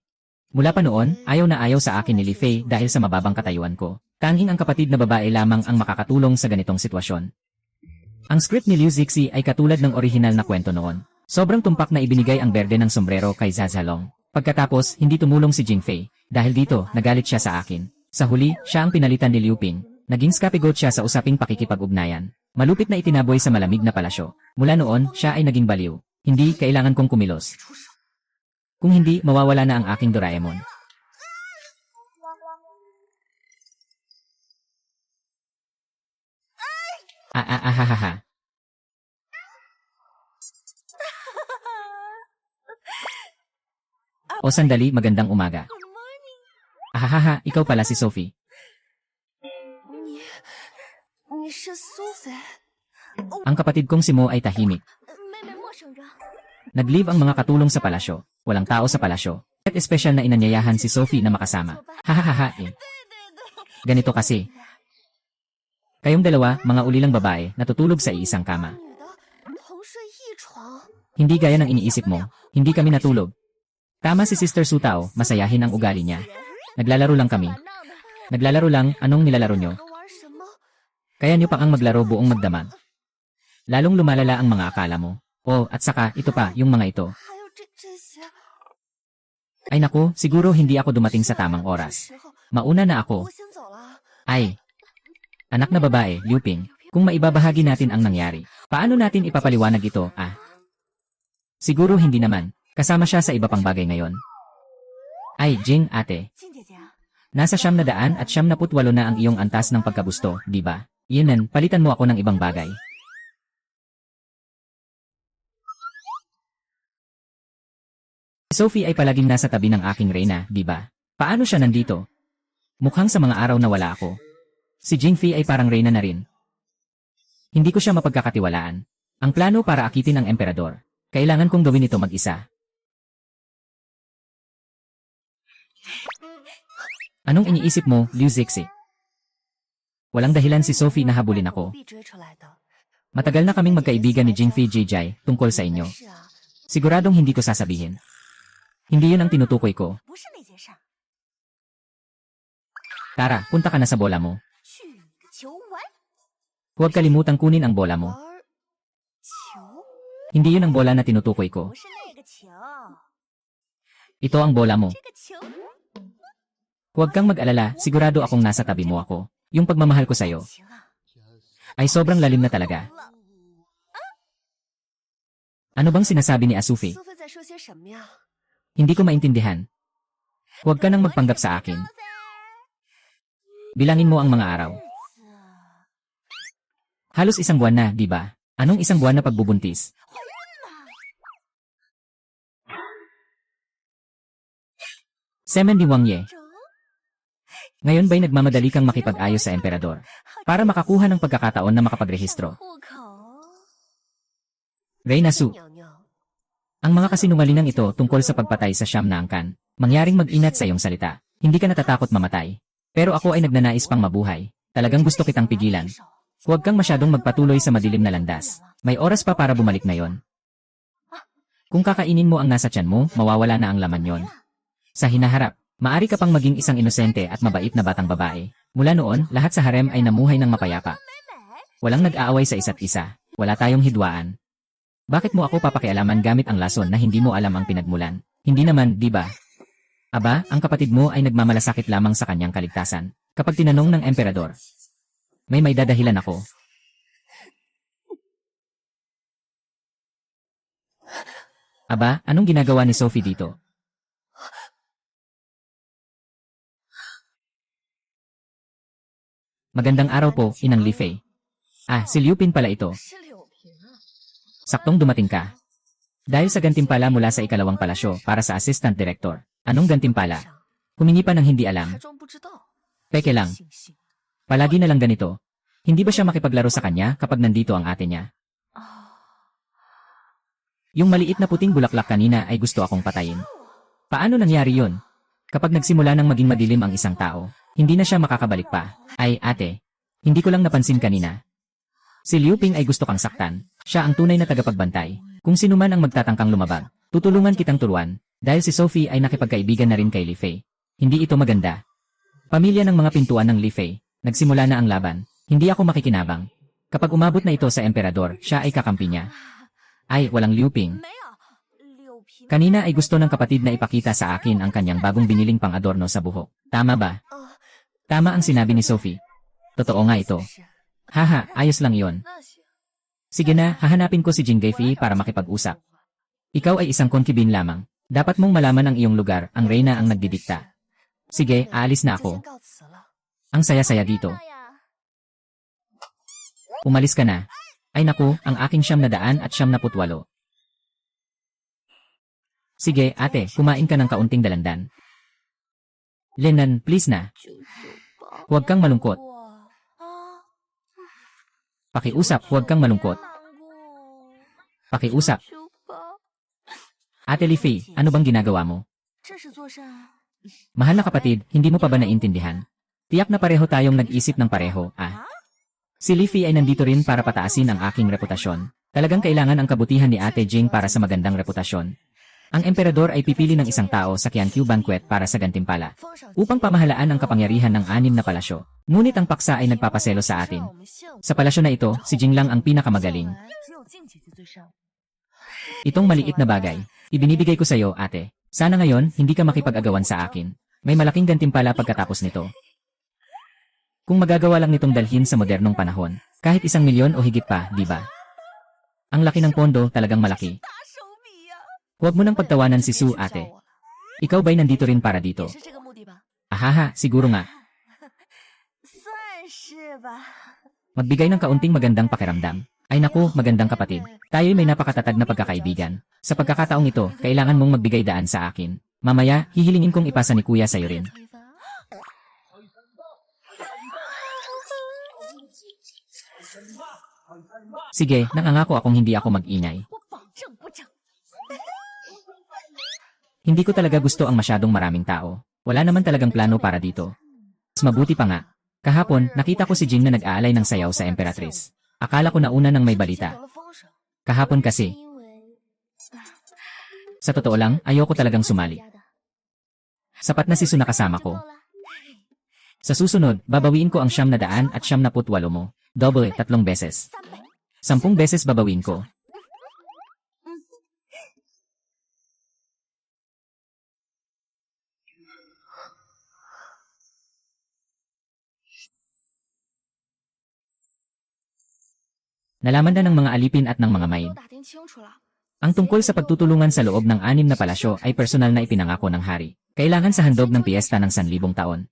Mula pa noon, ayaw na ayaw sa akin ni Li Fei dahil sa mababang katayuan ko. Tanging ang kapatid na babae lamang ang makakatulong sa ganitong sitwasyon. Ang script ni Liu Zixi ay katulad ng orihinal na kwento noon. Sobrang tumpak na ibinigay ang berde ng sombrero kay Zazalong. Pagkatapos, hindi tumulong si Jing Fei. Dahil dito, nagalit siya sa akin. Sa huli, siya ang pinalitan ni Liu Ping. Naging scapegoat siya sa usaping pakikipag-ugnayan. Malupit na itinaboy sa malamig na palasyo. Mula noon, siya ay naging baliw. Hindi, kailangan kong kumilos. Kung hindi, mawawala na ang aking Doraemon. Ah. O sandali, magandang umaga. Ahahaha, ikaw pala si Sophie. Ang kapatid kong si Mo ay tahimik. Nag-leave ang mga katulong sa palasyo. Walang tao sa palasyo. At espesyal na inanyayahan si Sophie na makasama. Hahaha eh. Ganito kasi. Kayong dalawa, mga ulilang babae, natutulog sa iisang kama. Hindi gaya ng iniisip mo, hindi kami natulog. Tama si Sister Su Tao, masayahin ang ugali niya. Naglalaro lang kami. Naglalaro lang, anong nilalaro nyo? Kaya nyo pa ang maglaro buong magdamag. Lalong lumalala ang mga akala mo. Oh, at saka, ito pa, yung mga ito. Ay naku, siguro hindi ako dumating sa tamang oras. Mauna na ako. Ay. Anak na babae, Liu Ping, kung maibabahagi natin ang nangyari, paano natin ipapaliwanag ito, ah? Siguro hindi naman. Kasama siya sa iba pang bagay ngayon. Ay, Jing, ate. Nasa 700 at 78 na ang iyong antas ng pagkabusto, di ba? Iyan, palitan mo ako ng ibang bagay. Sophie ay palaging nasa tabi ng aking reyna, di ba? Paano siya nandito? Mukhang sa mga araw na wala ako. Si Jingfei ay parang reyna na rin. Hindi ko siya mapagkakatiwalaan. Ang plano para akitin ang emperador. Kailangan kong gawin ito mag-isa. Anong iniisip mo, Liu Zixi? Walang dahilan si Sophie na habulin ako. Matagal na kaming magkaibigan ni Jingfei Jijai tungkol sa inyo. Siguradong hindi ko sasabihin. Hindi yun ang tinutukoy ko. Tara, punta ka na sa bola mo. Huwag kalimutang kunin ang bola mo. Hindi yun ang bola na tinutukoy ko. Ito ang bola mo. Huwag kang mag-alala, sigurado akong nasa tabi mo ako. Yung pagmamahal ko sa'yo ay sobrang lalim na talaga. Ano bang sinasabi ni Asufi? Hindi ko maintindihan. Huwag ka nang magpanggap sa akin. Bilangin mo ang mga araw. Halos 1 buwan na, di ba? Anong 1 buwan na pagbubuntis? Semen di Wang Ye. Ngayon ba'y nagmamadali kang makipag-ayos sa emperador para makakuha ng pagkakataon na makapagrehistro? Reyna Su. Ang mga kasinungalingang ito tungkol sa pagpatay sa siyam na angkan, mangyaring mag-inat sa iyong salita. Hindi ka natatakot mamatay. Pero ako ay nagnanais pang mabuhay. Talagang gusto kitang pigilan. Huwag kang masyadong magpatuloy sa madilim na landas. May oras pa para bumalik na yon. Kung kakainin mo ang nasa tiyan mo, mawawala na ang laman yon. Sa hinaharap, maari ka pang maging isang inosente at mabait na batang babae. Mula noon, lahat sa harem ay namuhay ng mapayapa. Walang nag-aaway sa isa't isa. Wala tayong hidwaan. Bakit mo ako papakialaman gamit ang lason na hindi mo alam ang pinagmulan? Hindi naman, di ba? Aba, ang kapatid mo ay nagmamalasakit lamang sa kanyang kaligtasan. Kapag tinanong ng emperador, may dadahilan ako. Aba, anong ginagawa ni Sophie dito? Magandang araw po, Inang Li Fei. Ah, si Liu Pin pala ito. Saktong dumating ka. Dahil sa gantimpala mula sa ikalawang palasyo para sa assistant director. Anong gantimpala? Humingi pa ng hindi alam. Peke lang. Palagi na lang ganito. Hindi ba siya makipaglaro sa kanya kapag nandito ang ate niya? Yung maliit na puting bulaklak kanina ay gusto akong patayin. Paano nangyari yon? Kapag nagsimula ng maging madilim ang isang tao, hindi na siya makakabalik pa. Ay, ate. Hindi ko lang napansin kanina. Si Liu Ping ay gusto kang saktan. Siya ang tunay na tagapagbantay. Kung sino man ang magtatangkang lumabag, tutulungan kitang turuan. Dahil si Sophie ay nakipagkaibigan na rin kay Li Fei. Hindi ito maganda. Pamilya ng mga pintuan ng Li Fei. Nagsimula na ang laban. Hindi ako makikinabang. Kapag umabot na ito sa emperador, siya ay kakampi niya. Ay, walang Liu Ping. Kanina ay gusto ng kapatid na ipakita sa akin ang kanyang bagong biniling pang-adorno sa buhok. Tama ba? Tama ang sinabi ni Sophie. Totoo nga ito. Haha, ayos lang yon. Sige na, hahanapin ko si Jing Gaifi para makipag-usap. Ikaw ay isang concubine lamang. Dapat mong malaman ang iyong lugar, ang reyna ang nagdidikta. Sige, aalis na ako. Ang saya-saya dito. Umalis ka na. Ay naku, ang aking 978. Sige, ate, kumain ka ng kaunting dalandan. Lennon, please na. Huwag kang malungkot. Pakiusap, huwag kang malungkot. Pakiusap. Ate Li Fei, ano bang ginagawa mo? Mahal na kapatid, hindi mo pa ba naintindihan? Tiyak na pareho tayong nag-isip ng pareho, ah? Si Li Fei ay nandito rin para pataasin ang aking reputasyon. Talagang kailangan ang kabutihan ni Ate Jing para sa magandang reputasyon. Ang emperador ay pipili ng isang tao sa Qianqiu Banquet para sa gantimpala, upang pamahalaan ang kapangyarihan ng 6 na palasyo. Ngunit ang paksa ay nagpapaselo sa atin. Sa palasyo na ito, si Jing lang ang pinakamagaling. Itong maliit na bagay, ibinibigay ko sa iyo, ate. Sana ngayon, hindi ka makipag-agawan sa akin. May malaking gantimpala pagkatapos nito. Kung magagawa lang nitong dalhin sa modernong panahon, kahit 1 milyon o higit pa, di ba? Ang laki ng pondo, talagang malaki. Huwag mo nang pagtawanan si Su, ate. Ikaw ba'y nandito rin para dito? Ahaha, siguro nga. Magbigay ng kaunting magandang pakiramdam. Ay naku, magandang kapatid. Tayo'y may napakatatag na pagkakaibigan. Sa pagkakataong ito, kailangan mong magbigay daan sa akin. Mamaya, hihilingin kong ipasa ni kuya sa'yo rin. Sige, nangangako akong hindi ako mag-ingay. Hindi ko talaga gusto ang masyadong maraming tao. Wala naman talagang plano para dito. Mas mabuti pa nga. Kahapon, nakita ko si Jing na nag-aalay ng sayaw sa Emperatrice. Akala ko nauna nang may balita. Kahapon kasi. Sa totoo lang, ayoko talagang sumali. Sapat na si Su na kasama ko. Sa susunod, babawiin ko ang 978 mo. Double, 3 beses. 10 beses babawiin ko. Nalaman na ng mga alipin at ng mga maid. Ang tungkol sa pagtutulungan sa loob ng 6 na palasyo ay personal na ipinangako ng hari. Kailangan sa handog ng piyesta ng 1,000 taon.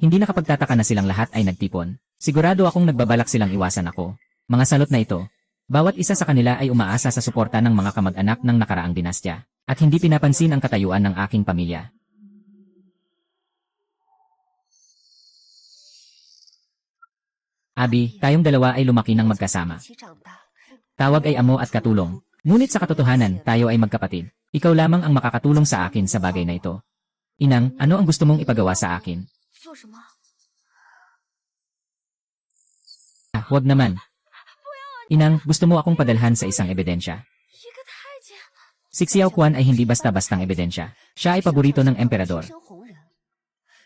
Hindi nakapagtataka na silang lahat ay nagtipon. Sigurado akong nagbabalak silang iwasan ako. Mga salot na ito, bawat isa sa kanila ay umaasa sa suporta ng mga kamag-anak ng nakaraang dinastya, at hindi pinapansin ang katayuan ng aking pamilya. Abi, tayong dalawa ay lumaki ng magkasama. Tawag ay amo at katulong. Ngunit sa katotohanan, tayo ay magkapatid. Ikaw lamang ang makakatulong sa akin sa bagay na ito. Inang, ano ang gusto mong ipagawa sa akin? Huwag naman. Inang, gusto mo akong padalhan sa isang ebidensya. 一个太监， Si Xiao Quan ay hindi basta-bastang ebidensya. Siya ay paborito ng emperador. 身红人，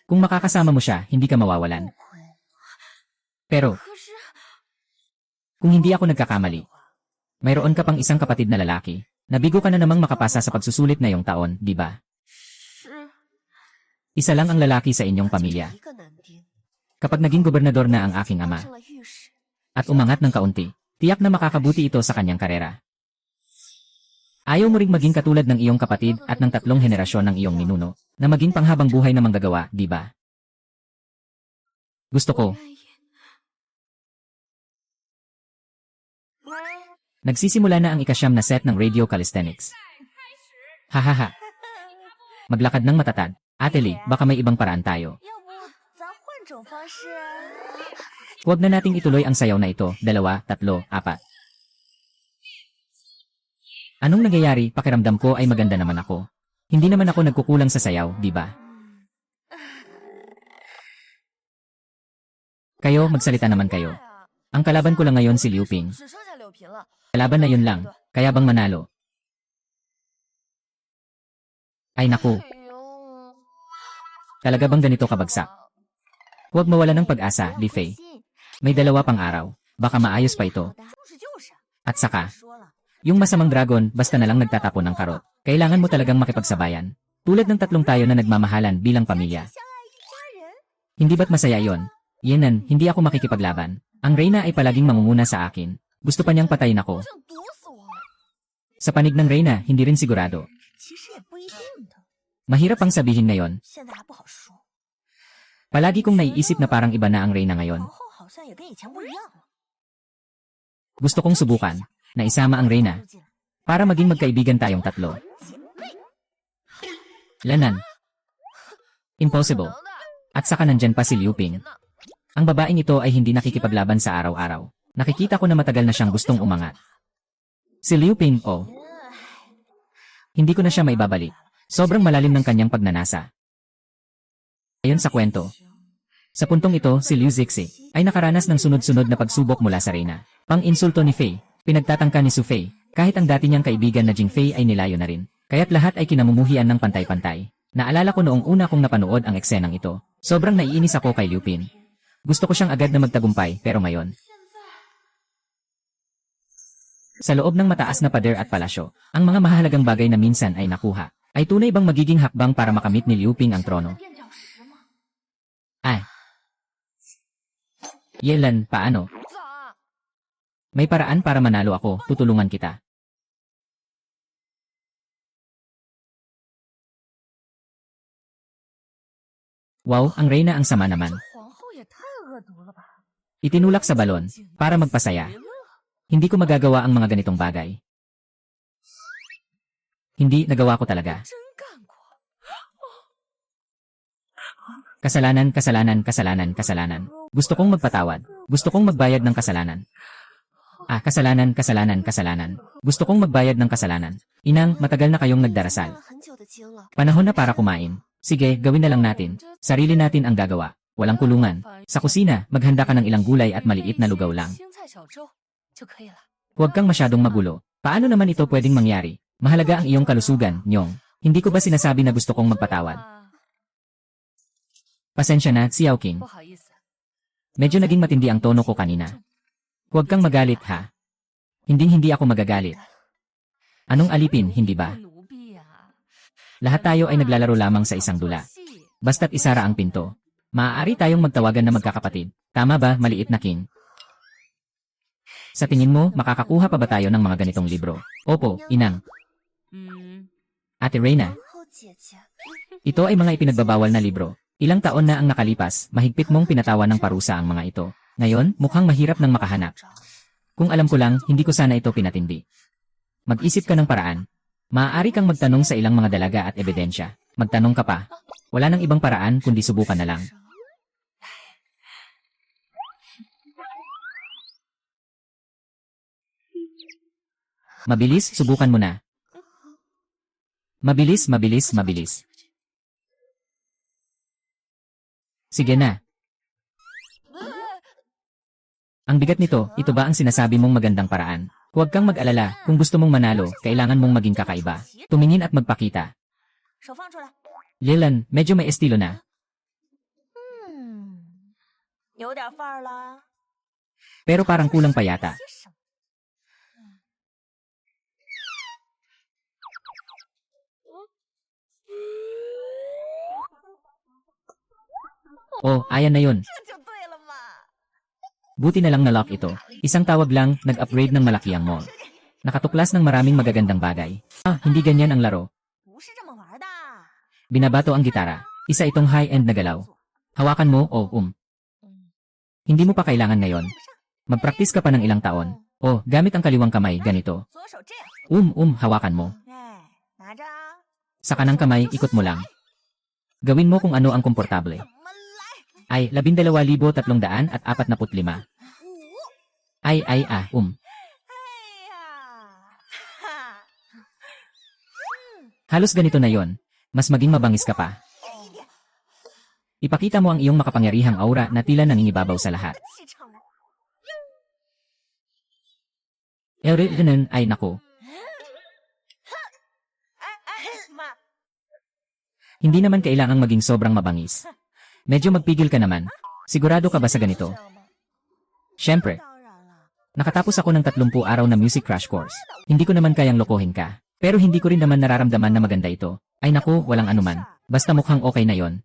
Kung makakasama mo siya, hindi ka mawawalan. 不会。 Pero, 可是 kung hindi ako nagkakamali, mayroon ka pang isang kapatid na lalaki. Nabigo ka na namang makapasa sa pagsusulit na yung taon, di ba? 是 Isa lang ang lalaki sa inyong pamilya. 一个男丁， Kapag naging gobernador na ang aking ama 当上了御史， at umangat ng kaunti, tiyak na makakabuti ito sa kanyang karera. Ayaw mo ring maging katulad ng iyong kapatid at ng 3 henerasyon ng iyong ninuno na maging panghabang buhay na manggagawa, di ba? Gusto ko, 愿意。 nagsisimula na ang ikasyam na set ng radio calisthenics. Hahaha. Maglakad ng matatag. Ateli, baka may ibang paraan tayo. 要不咱换种方式？ Huwag na nating ituloy ang sayaw na ito. 2, 3, 4. Anong nangyayari? Pakiramdam ko ay maganda naman ako. Hindi naman ako nagkukulang sa sayaw, di ba? Kayo, magsalita naman kayo. Ang kalaban ko lang ngayon si Liu Ping. 只剩下柳平了。 Kalaban na yun lang. Kaya bang manalo? Ay naku, 哎呦， talaga bang ganito kabagsak? Huwag mawala ng pag-asa, Li Fei. May 2 pang araw. Baka maayos pa ito. 就是。 At saka, 说了， yung masamang dragon basta na lang nagtatapon ng karot. Kailangan mo talagang makipagsabayan. Tulad ng 3 tayo na nagmamahalan bilang pamilya. 相爱一家人。 Hindi ba't masaya yon? Yenan, hindi ako makikipaglaban. Ang Reyna ay palaging mangunguna sa akin. Gusto pa niyang patayin ako. 想毒死我。 Sa panig ng Reyna, hindi rin sigurado. 其实也不一定的， Mahirap ang sabihin ngayon. 现在还不好说。 Palagi kong naiisip na parang iba na ang Reyna ngayon. 皇后好像也跟以前不一样了。 Gusto kong subukan na isama ang Reyna 入进来 para maging magkaibigan tayong 3. 姐妹， Lanan. Impossible. At saka nandyan pa si Liu Ping. Ang babaeng ito ay hindi nakikipaglaban sa araw-araw. Nakikita ko na matagal na siyang gustong umangat. Si Liu Ping, oh. Hindi ko na siya maibabalik. Sobrang malalim ng kanyang pagnanasa. Ayon sa kwento, sa puntong ito, si Liu Zixi ay nakaranas ng sunod-sunod na pagsubok mula sa Reyna. Pang-insulto ni Fei, pinagtatangka ni Su Fei, kahit ang dati niyang kaibigan na Jing Fei ay nilayo na rin. Kaya't lahat ay kinamumuhian ng pantay-pantay. Naalala ko noong una kong napanood ang eksenang ito. Sobrang naiinis ako kay Liu Ping. Gusto ko siyang agad na magtagumpay, pero ngayon, sa loob ng mataas na pader at palasyo, ang mga mahalagang bagay na minsan ay nakuha. Ay tunay bang magiging hakbang para makamit ni Liu Ping ang trono? 垫脚石吗？ Ay. Yelan, paano? 咋？ May paraan para manalo ako, tutulungan kita. Wow, ang Reyna ang sama naman. 皇后也太恶毒了吧！ Itinulak sa balon, para magpasaya. Hindi ko magagawa ang mga ganitong bagay. Hindi, nagawa ko talaga. 真干过。 Kasalanan, kasalanan, kasalanan, kasalanan. Gusto kong magpatawad. Gusto kong magbayad ng kasalanan. Kasalanan, kasalanan, kasalanan. Gusto kong magbayad ng kasalanan. Inang, matagal na kayong nagdarasal. 很久的经了， Panahon na para kumain. Sige, gawin na lang natin. Sarili natin ang gagawa. Walang kulungan. Sa kusina, maghanda ka ng ilang gulay at maliit na lugaw lang. 青菜小粥就可以了。 Huwag kang masyadong magulo. Paano naman ito pwedeng mangyari? Mahalaga ang iyong kalusugan, Nyong. Hindi ko ba sinasabi na gusto kong magpatawad? 啊 Pasensya na, Xiao King. 不好意思， Medyo naging matindi ang tono ko kanina. Huwag kang magalit, ha? Hindi ako magagalit. Anong alipin, hindi ba? 奴婢呀， Lahat tayo ay naglalaro lamang sa isang dula. Basta't isara ang pinto. Maaari tayong magtawagan na magkakapatid. Tama ba, maliit na king? Sa tingin mo, makakakuha pa ba tayo ng mga ganitong libro? Opo, inang. 嗯， Ate Reyna, 皇后姐姐， ito ay mga ipinagbabawal na libro. Ilang taon na ang nakalipas, mahigpit mong pinatawan ng parusa ang mga ito. Ngayon, mukhang mahirap nang makahanap. Kung alam ko lang, hindi ko sana ito pinatindi. Mag-isip ka ng paraan. Maaari kang magtanong sa ilang mga dalaga at ebidensya. Magtanong ka pa. Wala nang ibang paraan kundi subukan na lang. Mabilis, subukan mo na. Mabilis, mabilis, mabilis. Sige na. Ang bigat nito, ito ba ang sinasabi mong magandang paraan? Huwag kang mag-alala, kung gusto mong manalo, kailangan mong maging kakaiba. Tumingin at magpakita. 手放出来。 Lilan, medyo may estilo na. 有点范儿了。 Pero parang kulang pa yata. 些什么 Oh, ayan na yun. 这就对了嘛。 Buti na lang na-lock ito. Isang tawag lang, nag-upgrade ng malaki ang mall. Nakatuklas ng maraming magagandang bagay. Ah, hindi ganyan ang laro. 不是这么玩的。 Binabato ang gitara. Isa itong high-end na galaw. Hawakan mo, Hindi mo pa kailangan ngayon. Magpraktis ka pa ng ilang taon. Oh, gamit ang kaliwang kamay, ganito. 左手这样。 Hawakan mo. 哎，拿着啊。 Sa kanang kamay, ikot mo lang. Gawin mo kung ano ang komportable. 怎么来？ Ay, 12,345. 哎呀，哈， Halos ganito na yon. Mas maging mabangis ka pa. Ipakita mo ang iyong makapangyarihang aura na tila nangingibabaw sa lahat. 气场。 Ganun, ay nako. 哎哎，妈， Hindi naman kailangang maging sobrang mabangis. Medyo magpigil ka naman. Sigurado ka ba sa ganito? 这样吗？ Siyempre, 当然了。 nakatapos ako ng 30 araw na music crash course. Hindi ko naman kayang lokohin ka. Pero hindi ko rin naman nararamdaman na maganda ito. Ay naku, walang anuman. Basta mukhang okay na yon.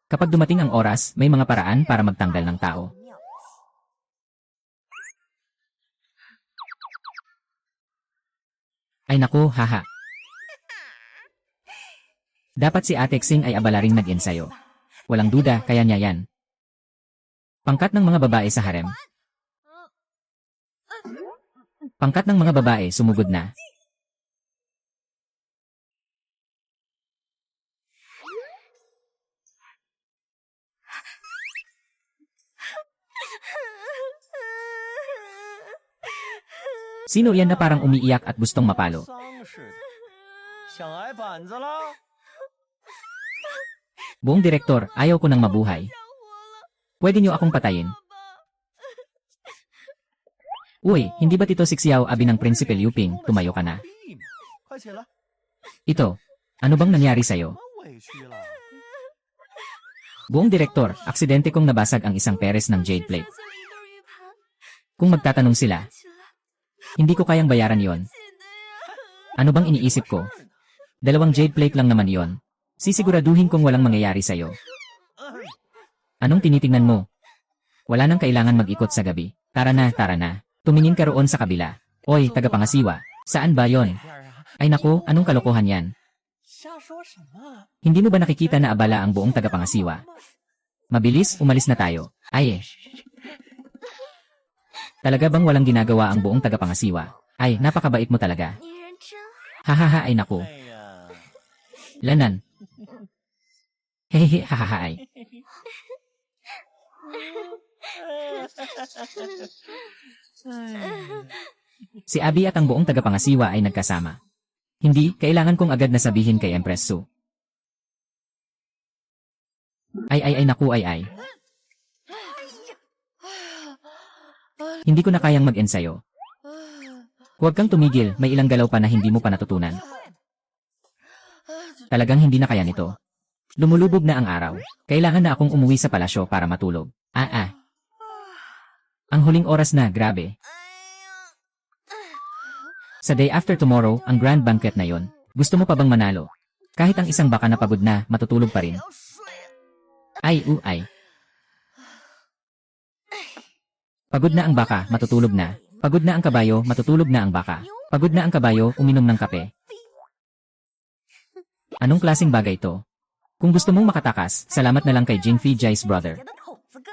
Kapag dumating ang oras, may mga paraan para magtanggal ng tao. 妙 Ay naku, haha. Dapat si Ate Xing ay abala ring nag-ensayo. Walang duda, kaya niya yan. Pangkat ng mga babae sa harem. Pangkat ng mga babae sumugod na. Sino yan na parang umiiyak at gustong mapalo? 丧似的，想挨板子了？ Buong direktor, ayaw ko nang mabuhay. Pwede niyo akong patayin. Uy, hindi ba't ito si Xiao Abi ng Prinsipe Liu Ping? Tumayo ka na. 闭嘛，快起来， Ito, ano bang nangyari sa'yo? 什么委屈了？ Buong direktor, aksidente kong nabasag ang isang peres ng jade plate. 碎了一对鱼盘， Kung magtatanong sila, 起来， hindi ko kayang bayaran yon. 记得呀。 Ano bang iniisip ko? 2 jade plate lang naman yon. Sisiguraduhin kong walang mangyayari sa'yo. Anong tinitingnan mo? Wala nang kailangan mag-ikot sa gabi. Tara na, tara na. Tumingin ka roon sa kabila. Oy, tagapangasiwa. Saan ba yon? 边儿啊， Ay naku, anong kalokohan yan? 瞎说什么？ Hindi mo ba nakikita na abala ang buong tagapangasiwa? Mabilis, umalis na tayo. Ay. Talaga bang walang ginagawa ang buong tagapangasiwa? Ay, napakabait mo talaga. 你人真好。 Hahaha ay naku. 哎呀， Lanan. Hehehe hahaha ay. Si Abi at ang buong tagapangasiwa ay nagkasama. Hindi, kailangan kong agad na sabihin kay Empress Su. Ay naku ay. Hindi ko na kayang mag-ensayo. Huwag kang tumigil, may ilang galaw pa na hindi mo pa natutunan. Talagang hindi na kaya nito. Lumulubog na ang araw. Kailangan na akong umuwi sa palasyo para matulog. Ang huling oras na, grabe. Sa day after tomorrow, ang grand banquet na yon. Gusto mo pa bang manalo? Kahit ang isang baka na pagod na, matutulog pa rin. 要睡了。 Ay. Pagod na ang baka, matutulog na. Pagod na ang kabayo, matutulog na ang baka. Pagod na ang kabayo, uminom ng kape. Anong klaseng bagay ito? Kung gusto mong makatakas, salamat na lang kay Jingfi Jai's brother. 姐的筒子哥，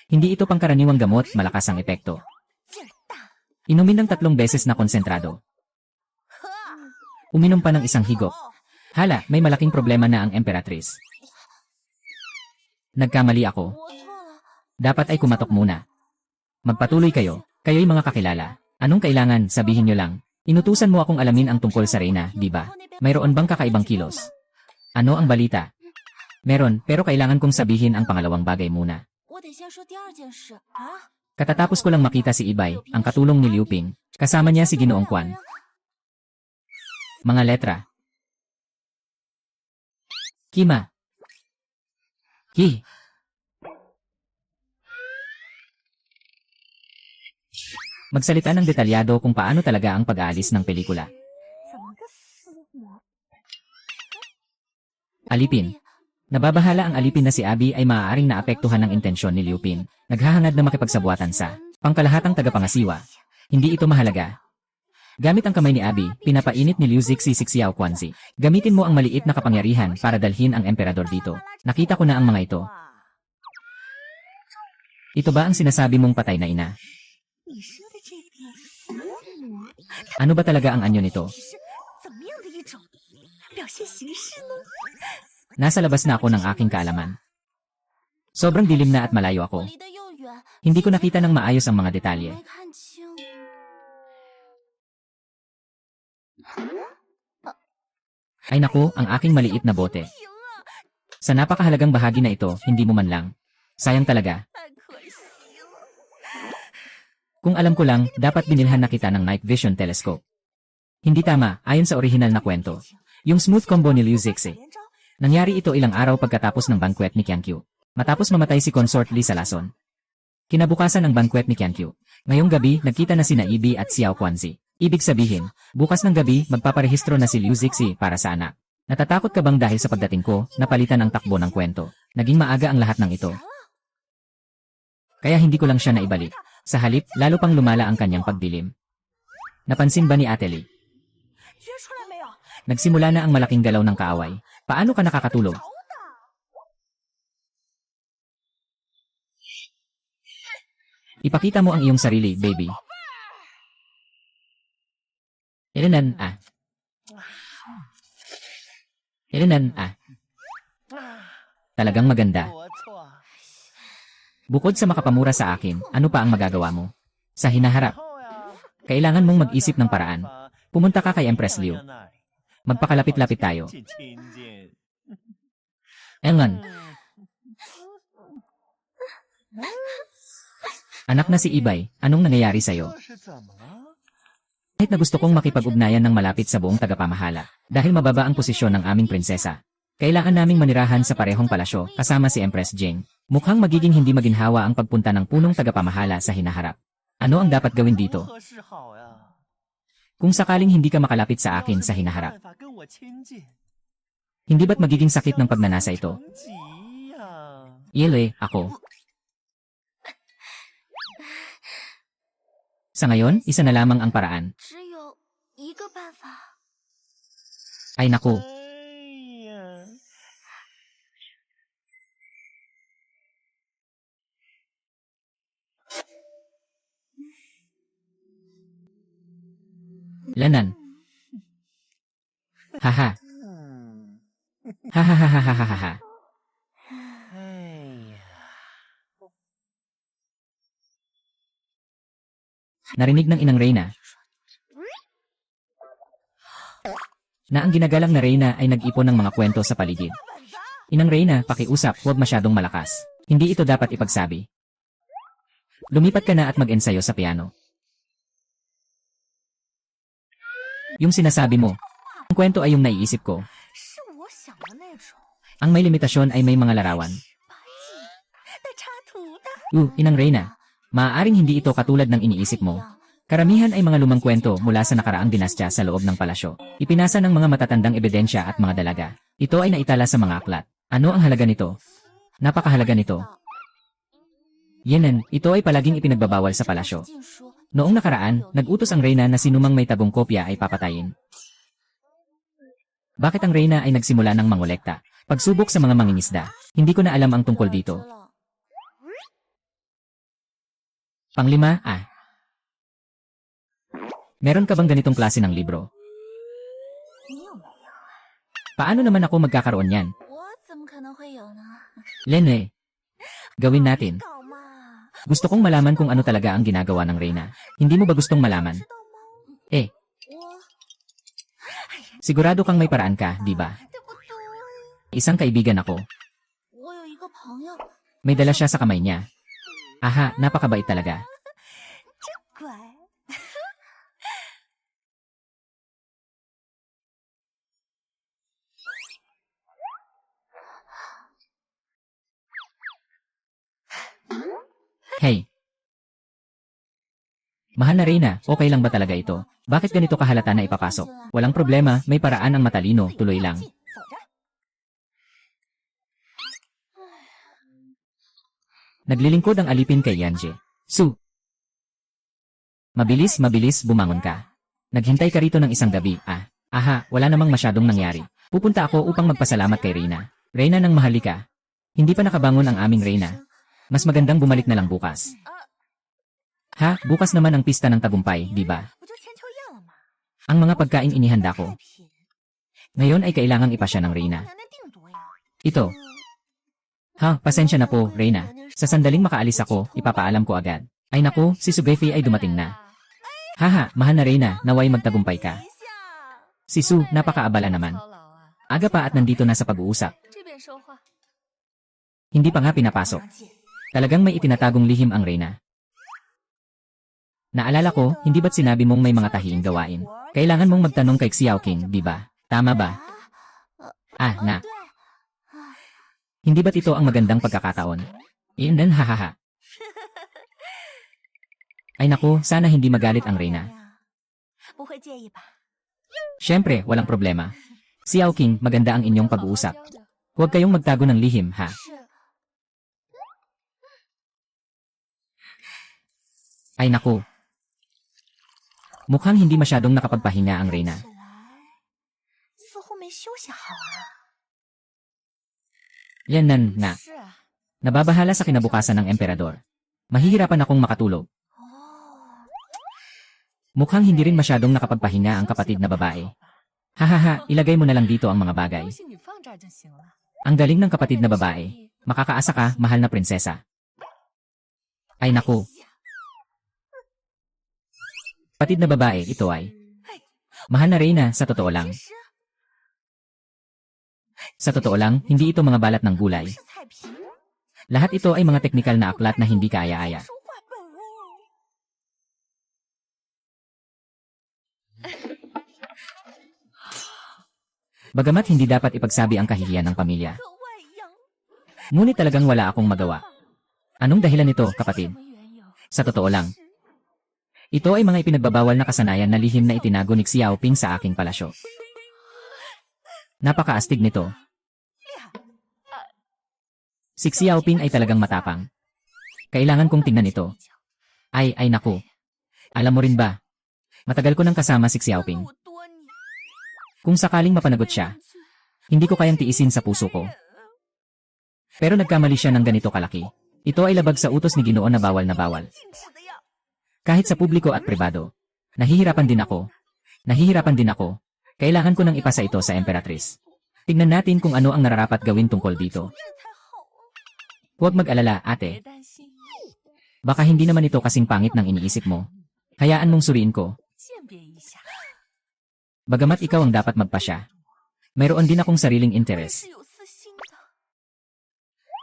Hindi ito pangkaraniwang gamot, malakas ang epekto. 劲儿大。 Inumin ng 3 beses na konsentrado. Uminom pa ng isang higop. Hala, may malaking problema na ang Emperatrice. Nagkamali ako. 我错了。 Dapat ay kumatok muna. Magpatuloy kayo. Kayo'y mga kakilala. Anong kailangan, sabihin nyo lang. Inutusan mo akong alamin ang tungkol sa Reyna, di ba? Mayroon bang kakaibang kilos? Ano ang balita? Meron, pero kailangan kong sabihin ang pangalawang bagay muna. 我得先说第二件事啊。Katatapos ko lang makita si Ibay, ang katulong ni Liu Ping. Kasama niya si Ginoong Kwan. Mga letra. Kima. Ki. Magsalita ng detalyado kung paano talaga ang pag-aalis ng pelikula. 怎么个撕我？ Alipin. Nababahala ang alipin na si Abby ay maaaring naapektuhan ng intensyon ni Liu Ping. Naghahangad na makipagsabuatan sa pangkalahatang tagapangasiwa. Hindi ito mahalaga. Gamit ang kamay ni Abby, pinapainit ni Liu Zixi si Xiao Quanzi. Gamitin mo ang maliit na kapangyarihan para dalhin ang emperador dito. Nakita ko na ang mga ito. Ito ba ang sinasabi mong patay na ina? 你说的这个撕我， Ano ba talaga ang anyo nito? 是怎么样的一种表现形式呢？ Nasa labas na ako ng aking kaalaman. Sobrang dilim na at malayo 我 ako. 离得又远， Hindi ko nakita ng maayos ang mga detalye. 没看清。 Ay naku, ang aking maliit na bote. 停啊！ Sa napakahalagang bahagi na ito, hindi mo man lang. Sayang talaga. 太可惜了。 Kung alam ko lang, dapat binilhan na kita ng night vision telescope. Hindi tama, ayon sa orihinal na kwento. Yung smooth combo ni Liu Zixi. 连招 Nangyari ito ilang araw pagkatapos ng banquet ni Qiankyu. Matapos mamatay si Consort Li sa lason. Kinabukasan ng banquet ni Qiankyu. Ngayong gabi, nagkita na sina Ibi at Xiao Quanzi. Ibig sabihin, bukas ng gabi, magpaparehistro na si Liu Zixi para sa anak. Natatakot ka bang dahil sa pagdating ko, napalitan ang takbo ng kwento? Naging maaga ang lahat ng ito. Kaya hindi ko lang siya naibalik. Sa halip, lalo pang lumala ang kanyang pagdilim. Napansin ba ni Ate Lee? 约出来没有？ Nagsimula na ang malaking galaw ng kaaway. Paano ka nakakatulog? 着的。 Ipakita mo ang iyong sarili, baby. Elenan, ah. Elenan, ah. Talagang maganda. 不错。 Bukod sa makapamura sa akin, ano pa ang magagawa mo? Sa hinaharap, 后呀， kailangan mong mag-isip ng paraan. Pumunta ka kay Empress Liu. 在那里 Magpakalapit-lapit tayo. 去亲近。 Engon, anak na si Ibay, anong nangyayari sa'yo? 这是怎么了？ Kahit na gusto kong makipag-ugnayan ng malapit sa buong tagapamahala, dahil mababa ang posisyon ng aming prinsesa. Kailangan naming manirahan sa parehong palasyo kasama si Empress Jing. Mukhang magiging hindi maginhawa ang pagpunta ng punong tagapamahala sa hinaharap. Ano ang dapat gawin dito? 如何是好呀？ Kung sakaling hindi ka makalapit sa akin sa 要是没 hinaharap, 办法跟我亲近， hindi ba't magiging sakit ng pagnanasa ito? 成疾呀！ Yele, ako. Sa ngayon, isa na lamang ang paraan. 只有一个办法。 Ay naku, 哎呀， lanan. Haha, 嗯， hahahahahaha. 哎呀， Narinig ng inang Reyna na ang ginagalang na Reyna ay nag-ipon ng mga kwento sa paligid. Inang Reyna, pakiusap, huwag masyadong malakas. Hindi ito dapat ipagsabi. Lumipat ka na at mag-ensayo sa piano. Yung sinasabi mo, ang kwento ay yung naiisip ko. 是我想的那种 Ang may limitasyon ay may mga larawan. 把戏带插图的。 Inang Reyna, maaaring hindi ito katulad ng iniisip mo. Karamihan ay mga lumang kwento mula sa nakaraang dinastya sa loob ng palasyo. Ipinasa ng mga matatandang ebidensya at mga dalaga. Ito ay naitala sa mga aklat. Ano ang halaga nito? Napakahalaga nito. Yenen, ito ay palaging ipinagbabawal sa palasyo. 尽说 Noong nakaraan, nag-utos ang Reyna na sinumang may tagong kopya ay papatayin. Bakit ang Reyna ay nagsimula ng mangolekta? Pagsubok sa mga mangingisda. Hindi ko na alam ang tungkol dito. 知了 Panglima, Meron ka bang ganitong klase ng libro? 你有没有？ Paano naman ako magkakaroon yan? 我怎么可能会有呢？ Lene, gawin natin. 搞嘛， Gusto kong malaman kung ano talaga ang ginagawa ng Reyna. Hindi mo ba gustong malaman? 知道吗？ Eh, 我 sigurado kang may paraan ka, di ba? 对不对？ Isang kaibigan ako. 我有一个朋友， May dala siya sa kamay niya. Aha, napakabait talaga. 乖。 Hey! Mahal na Reyna, okay lang ba talaga ito? Bakit ganito kahalata na ipapasok? Walang problema, may paraan ang matalino, tuloy lang. 走着。 Naglilingkod ang alipin kay Yanje. Su! Mabilis, mabilis, bumangon ka. Naghintay ka rito ng isang gabi, Aha, wala namang masyadong nangyari. Pupunta ako upang magpasalamat kay Reyna. Reyna nang mahalika. Hindi pa nakabangon ang aming Reyna. Mas magandang bumalik na lang bukas. Ha, bukas naman ang pista ng tagumpay, di ba? 不就千秋宴了吗？ Ang mga pagkain inihanda ko. 太便宜， Ngayon ay kailangang ipasya ng Reyna. 娘娘定夺呀。 Ito. Ha, pasensya na po, Reyna. Sa sandaling makaalis ako, ipapaalam ko agad. Ay naku, si Sugefi ay dumating na. Haha, mahal na Reyna, naway magtagumpay ka. 一下， Si Su, napakaabala naman. Aga pa at nandito na sa pag-uusap. Hindi pa nga pinapasok. 娘姐， Talagang may itinatagong lihim ang Reyna. Naalala ko, hindi ba't sinabi mong may mga tahiing gawain? Kailangan mong magtanong kay Xiao King, di ba? Tama ba? Na. 对， Hindi ba't ito ang magandang pagkakataon? Iyan hahaha. Ay naku, sana hindi magalit ang Reyna. 不会介意吧？ Siyempre, walang problema. Xiao King, maganda ang inyong pag-uusap. Huwag kayong magtago ng lihim, ha? 是， Ay naku. Mukhang hindi masyadong nakapagpahinga ang Reyna. 起来，似乎没休息好啊。 Yan nga. 是啊， Nababahala sa kinabukasan ng emperador. Mahihirapan akong makatulog. 哦， Mukhang hindi rin masyadong nakapagpahinga ang kapatid na babae. Hahaha, ilagay mo na lang dito ang mga bagay. Ang galing ng kapatid na babae. Makakaasa ka, mahal na prinsesa. Ay naku. Kapatid na babae, ito ay. Mahal na Reyna, sa totoo lang. 其实 Sa totoo lang, hindi ito mga balat ng gulay. 是菜皮， Lahat ito ay mga teknikal na aklat na hindi kaaya-aya. 说话本哦。 Bagamat hindi dapat ipagsabi ang kahihiyan ng pamilya. 可外扬， Ngunit talagang wala akong magawa. Anong dahilan nito, kapatid? 什么缘由？ Sa totoo lang. Ito ay mga ipinagbabawal na kasanayan na lihim na itinago ni Xiao Ping sa aking palasyo. Napakaastig nito. Si Xiao Ping ay talagang matapang. Kailangan kong tingnan ito. Ay naku. Alam mo rin ba? Matagal ko nang kasama si Xiao Ping. 我多你， Kung sakaling mapanagot siya, hindi ko kayang tiisin sa puso ko. Pero nagkamali siya ng ganito kalaki. Ito ay labag sa utos ni Ginoo na bawal na bawal. 禁止的呀。 Kahit sa publiko at pribado. Nahihirapan din ako. Nahihirapan din ako. Kailangan ko nang ipasa ito sa Emperatrice. Tingnan natin kung ano ang nararapat gawin tungkol dito. 这才好啊。 Huwag mag-alala, ate. Baka hindi naman ito kasing pangit ng iniisip mo. Hayaan mong suriin ko. Bagamat ikaw ang dapat magpasya. Mayroon din akong sariling interes. 是有私心的，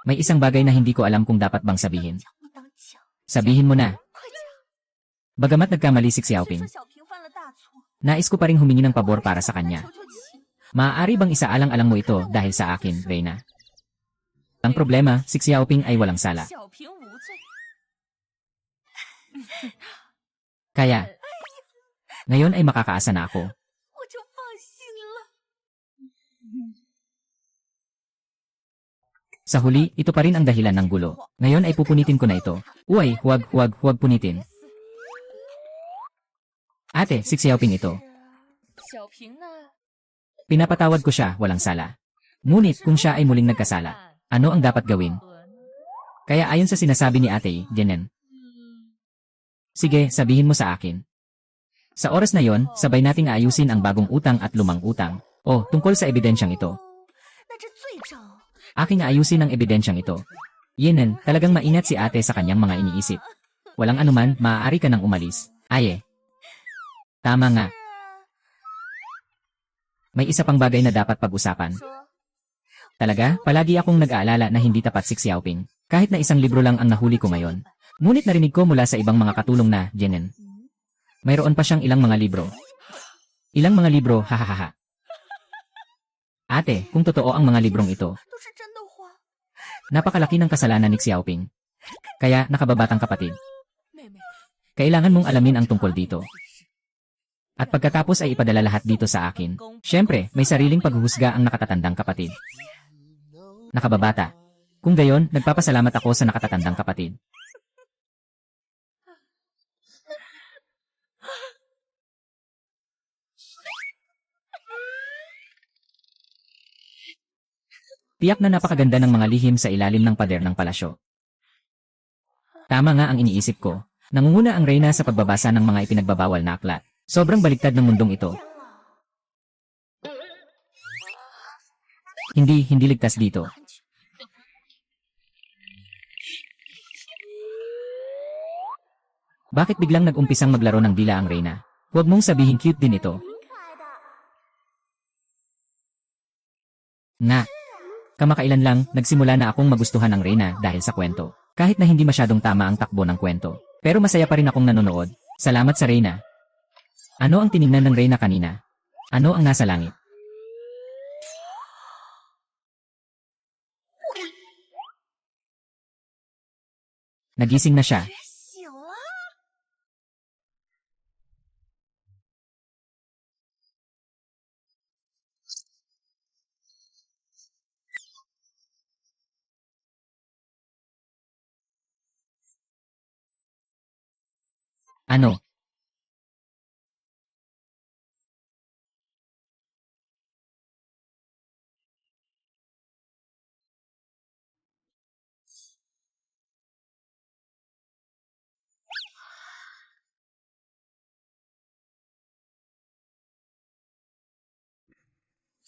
May isang bagay na hindi ko alam kung dapat bang sabihin. 讲不当讲， Sabihin mo na. 快讲。 Bagamat nagkamali si 虽 Xiaoping, 说小平犯了大错， nais ko pa ring humingi ng pabor para sa kanya. 求求其， Maaari bang isaalang-alang mo ito dahil sa akin, Reyna? Ang problema, si Xiaoping ay walang sala. 小平无罪。 Kaya, ngayon ay makakaasa na ako. 我就放心了。 Sa huli, ito pa rin ang dahilan ng gulo. Ngayon ay pupunitin ko na ito. Uy, huwag punitin. Ate, si Xiaoping ito. 小平呢？ Pinapatawad ko siya, walang sala. Ngunit kung siya ay muling nagkasala, ano ang dapat gawin? Kaya ayon sa sinasabi ni ate, Jenen. Sige, sabihin mo sa akin. Sa oras na yon, sabay nating ayusin ang bagong utang at lumang utang. O, tungkol sa ebidensyang ito. 那这罪证， Aking ayusin ang ebidensyang ito. Yenen, talagang maingat si ate sa kanyang mga iniisip. Walang anuman, maaari ka nang umalis. Aye. Tama nga. May isa pang bagay na dapat pag-usapan. 说 Talaga, palagi akong nag-aalala na hindi tapat si Xiaoping. Kahit na isang libro lang ang nahuli ko ngayon. Ngunit narinig ko mula sa ibang mga katulong na, Jenen. Mayroon pa siyang ilang mga libro. Ilang mga libro, hahaha. Ate, kung totoo ang mga librong ito, 都是真的话， napakalaki ng kasalanan ni Xiaoping. Kaya, nakababatang kapatid, 妹妹， kailangan mong alamin ang tungkol dito. At pagkatapos ay ipadala lahat dito sa akin. Siyempre, may sariling paghuhusga ang nakatatandang kapatid. Nakababata. Kung gayon, nagpapasalamat ako sa nakatatandang kapatid. Tiyak na napakaganda ng mga lihim sa ilalim ng pader ng palasyo. Tama nga ang iniisip ko. Nangunguna ang reyna sa pagbabasa ng mga ipinagbabawal na aklat. Sobrang baliktad ng mundong ito. Hindi ligtas dito. Bakit biglang nag-umpisang maglaro ng dila ang reyna? Huwag mong sabihin cute din ito. 挺可爱的。 Nga. Kamakailan lang, nagsimula na akong magustuhan ang reyna dahil sa kwento. Kahit na hindi masyadong tama ang takbo ng kwento. Pero masaya pa rin akong nanonood. Salamat sa reyna. Ano ang tiningnan ng reyna kanina? Ano ang nasa langit? Nagising na siya. 醒了， Ano?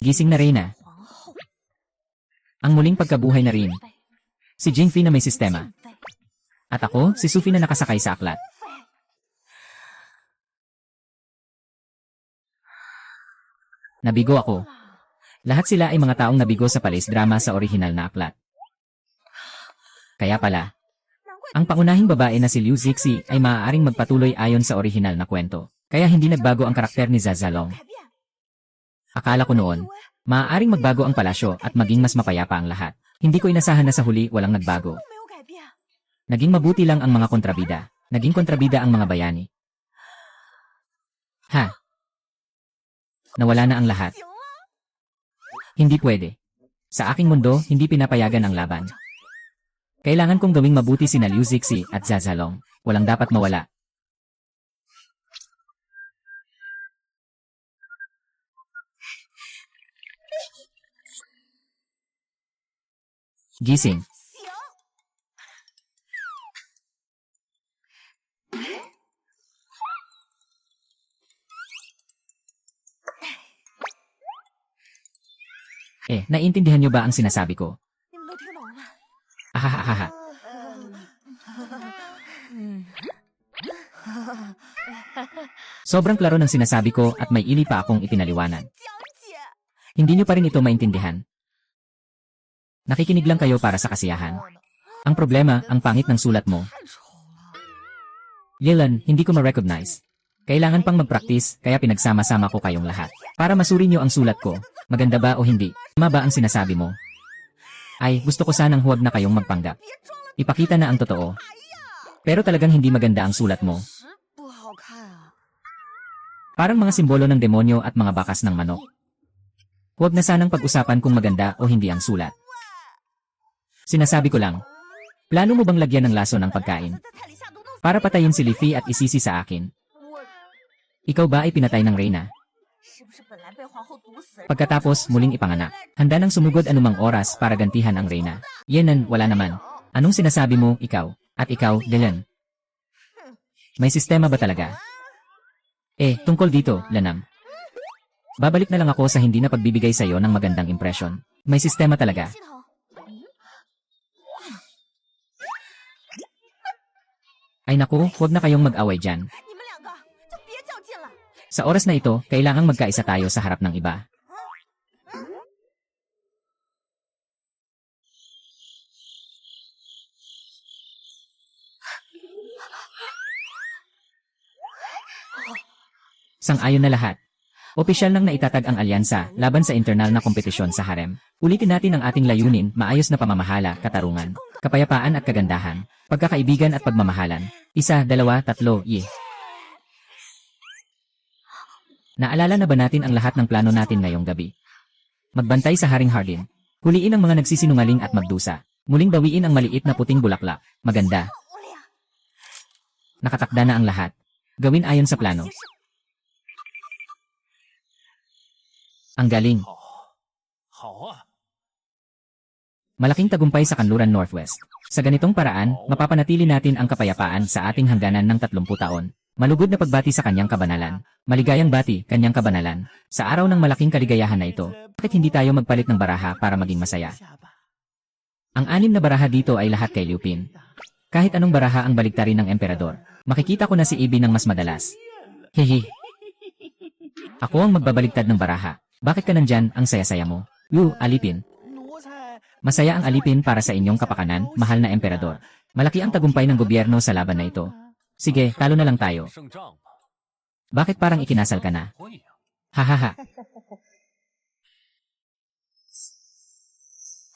Gising na reyna. 皇后 Ang muling pagkabuhay na rin. Si Jingfi na may sistema. 废 At ako, si Sufi na nakasakay sa aklat. Nabigo ako. Lahat sila ay mga taong nabigo sa palis drama sa orihinal na aklat. Kaya pala, 难怪 ang pangunahing babae na si Liu Zixi ay maaaring magpatuloy ayon sa orihinal na kwento. Kaya hindi nagbago ang karakter ni Zazalong. 改变。 Akala ko noon, maaaring magbago ang palasyo at maging mas mapayapa ang lahat. Hindi ko inasahan na sa huli walang nagbago. 没有改变， Naging mabuti lang ang mga kontrabida. Naging kontrabida ang mga bayani. Ha? Nawala na ang lahat. 行了， Hindi pwede. Sa aking mundo, hindi pinapayagan ang laban. Kailangan kong gawing mabuti sina Liu Zixi at Zazalong. Walang dapat mawala. Gising. 行。 Naiintindihan niyo ba ang sinasabi ko? 你们都听懂了吗？ Ahahaha. Sobrang klaro ng sinasabi ko at may ili pa akong ipinaliwanan. 讲解， Hindi niyo pa rin ito maintindihan. Nakikinig lang kayo para sa kasiyahan. Ang problema, ang pangit ng sulat mo. 太丑了。 Yelan, hindi ko ma-recognize. Kailangan pang mag-practice, kaya pinagsama-sama ko kayong lahat. Para masuri niyo ang sulat ko. Maganda ba o hindi? Tama ba ang sinasabi mo? Ay, gusto ko sanang huwag na kayong magpanggap. 别装了， Ipakita na ang totoo. Pero talagang hindi maganda ang sulat mo. 是不好看啊。 Parang mga simbolo ng demonyo at mga bakas ng manok. Huwag na sanang pag-usapan kung maganda o hindi ang sulat. Sinasabi ko lang, plano mo bang lagyan ng laso ng pagkain? 在菜里下毒弄死 Para patayin si Lifi at isisi sa akin. 我， Ikaw ba ay pinatay ng reyna? 是不是本来被皇后毒死？ Pagkatapos, muling ipanganak. Handa nang sumugod anumang oras para gantihan ang reyna. Yenan, wala naman. Anong sinasabi mo, ikaw? At ikaw, Dylan? May sistema ba talaga? Tungkol dito, Lanam. Babalik na lang ako sa hindi na pagbibigay sa'yo ng magandang impresyon. May sistema talaga. 系统， Ay naku, huwag na kayong mag-away dyan. 你们两个就别较劲了。 Sa oras na ito, kailangang magkaisa tayo sa harap ng iba. Sang-ayon na lahat. Opisyal nang naitatag ang alyansa laban sa internal na kompetisyon sa harem. Ulitin natin ang ating layunin, maayos na pamamahala, katarungan, kapayapaan at kagandahan, pagkakaibigan at pagmamahalan. 1, 2, 3, ye. Naalala na ba natin ang lahat ng plano natin ngayong gabi? Magbantay sa Haring Hardin. Huliin ang mga nagsisinungaling at magdusa. Muling bawiin ang maliit na puting bulaklak. Maganda. Nakatakda na ang lahat. Gawin ayon sa plano. Ang galing. 好啊， Malaking tagumpay sa Kanluran Northwest. Sa ganitong paraan, mapapanatili natin ang kapayapaan sa ating hangganan ng 30 taon. Malugod na pagbati sa kanyang kabanalan. Maligayang bati, kanyang kabanalan. Sa araw ng malaking kaligayahan na ito, bakit hindi tayo magpalit ng baraha para maging masaya? Ang 6 na baraha dito ay lahat kay Liu Pin. Kahit anong baraha ang baliktarin ng emperador, makikita ko na si Ibi ng mas madalas. Hehe. Ako ang magbabaligtad ng baraha. Bakit ka nandyan, ang saya-saya mo? Lu, alipin. Masaya ang alipin para sa inyong kapakanan, mahal na emperador. Malaki ang tagumpay ng gobyerno sa laban na ito. Sige, talo na lang tayo. 胜仗吧， Bakit parang ikinasal ka na? 会呀。 Hahaha.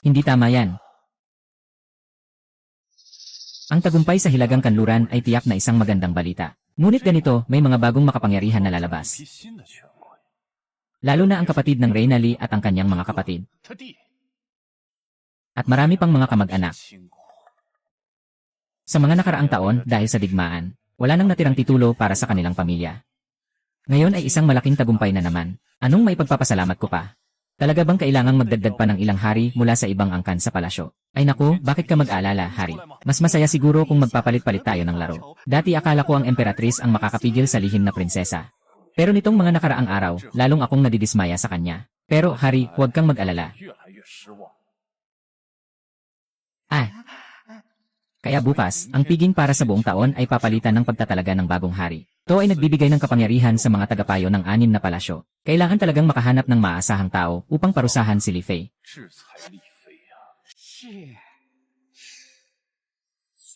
Hindi tama yan. Ang tagumpay sa Hilagang Kanluran ay tiyak na isang magandang balita. Ngunit ganito, may mga bagong makapangyarihan na 一 lalabas. 批新的权贵， Lalo na ang kapatid ng Reyna Li at ang kanyang mga kapatid. 他弟 At marami pang mga kamag-anak. 亲国， Sa mga nakaraang taon, dahil sa digmaan, wala nang natirang titulo para sa kanilang pamilya. Ngayon ay isang malaking tagumpay na naman. Anong maipagpapasalamat ko pa? Talaga bang kailangang magdagdag pa ng ilang hari mula sa ibang angkan sa palasyo? Ay naku, bakit ka mag-alala, hari? Mas masaya siguro kung magpapalit-palit tayo ng laro. Dati akala ko ang emperatriz ang makakapigil sa lihim na prinsesa. Pero nitong mga nakaraang araw, lalong akong nadidismaya sa kanya. Pero, hari, huwag kang mag-alala. 越来越失望。 Kaya bukas, ang piging para sa buong taon ay papalitan ng pagtatalaga ng bagong hari. Ito ay nagbibigay ng kapangyarihan sa mga tagapayo ng 6 na palasyo. Kailangan talagang makahanap ng maasahang tao upang parusahan si Li Fei. 制裁丽妃呀、 是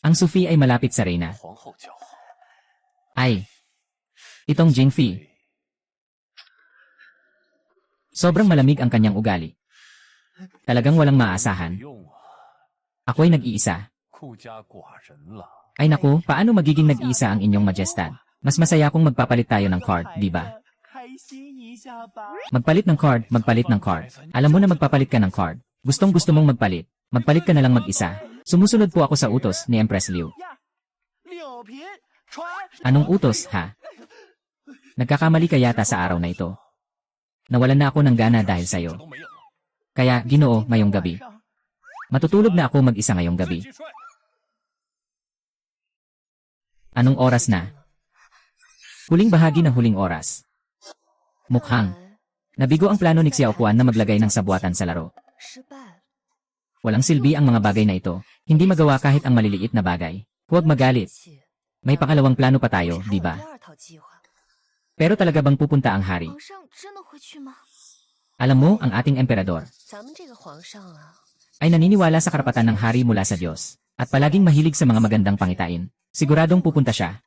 Ang Sufi ay malapit sa reyna. 皇后叫好， Ay, itong Jingfi. Sobrang malamig ang kanyang ugali. Talagang walang 不 maasahan. 用啊， Ako'y nag-iisa. 顾家寡人了。 Ay naku, paano magiging nag-iisa ang inyong majestad? Mas masaya kung magpapalit tayo ng card, di ba? 开心一下吧。 Magpalit ng card, magpalit ng card. Alam mo na magpapalit ka ng card. Gustong gusto mong magpalit. Magpalit ka na lang mag-isa. Sumusunod po ako sa utos ni Empress Liu. 六品传 Anong utos, ha? Nagkakamali ka yata sa araw na ito. Nawalan na ako ng gana dahil 这 sa'yo. 都没有， Kaya, Ginoo, ngayong gabi. Matutulog na ako mag-isa ngayong gabi. 继帅， Anong oras na? Huling bahagi ng huling oras. Mukhang. Nabigo ang plano ni Xiaoquan na maglagay ng sabuatan sa laro. 失败了。 Walang silbi ang mga bagay na ito. Hindi magawa kahit ang maliliit na bagay. Huwag magalit. May pangalawang plano pa tayo, di ba? 第二套计划， Pero talaga bang pupunta ang hari? 皇上真的会去吗？ Alam mo, ang ating emperador 咱们这个皇上啊， ay naniniwala sa karapatan ng hari mula sa Diyos at palaging mahilig sa mga magandang pangitain. Siguradong pupunta siya.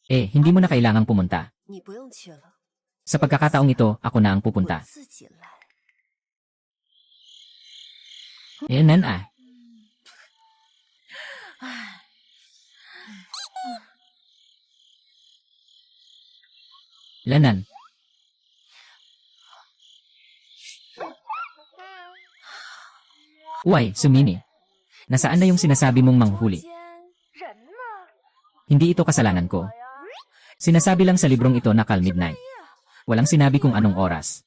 Hindi mo na kailangang pumunta. 你不用去了， Sa pagkakataong ito, ako na ang 我 pupunta. 自己来。 Nan ah. Lanan. Uy, Sumini. Nasaan na yung sinasabi mong manghuli? 人呢？ Hindi ito kasalanan ko. Sinasabi lang sa librong ito na Call Midnight. Walang sinabi kung anong oras.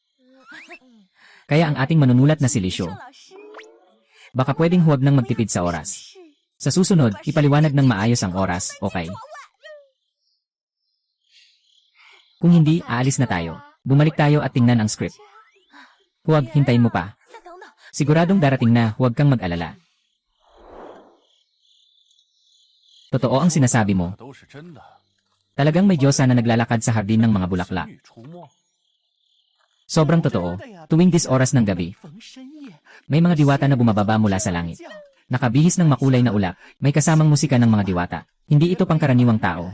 Kaya ang ating manunulat na si Lisyo, 老师， baka pwedeng huwag nang magtipid sa oras. 是 Sa susunod, ipaliwanag ng maayos ang oras, okay? Kung hindi, aalis na tayo. Bumalik tayo at tingnan ang script. Huwag, hintayin mo pa. 再等等， Siguradong darating na, huwag kang mag-alala. Totoo ang sinasabi mo. 都是真的。 Talagang may Diyosa na naglalakad sa hardin ng mga bulaklak. 神女出没， Sobrang totoo. Tuwing dis oras ng gabi, 逢深夜 may mga diwata na bumababa mula sa langit. Nakabihis ng makulay na ulap, may kasamang musika ng mga diwata. Hindi ito pangkaraniwang tao.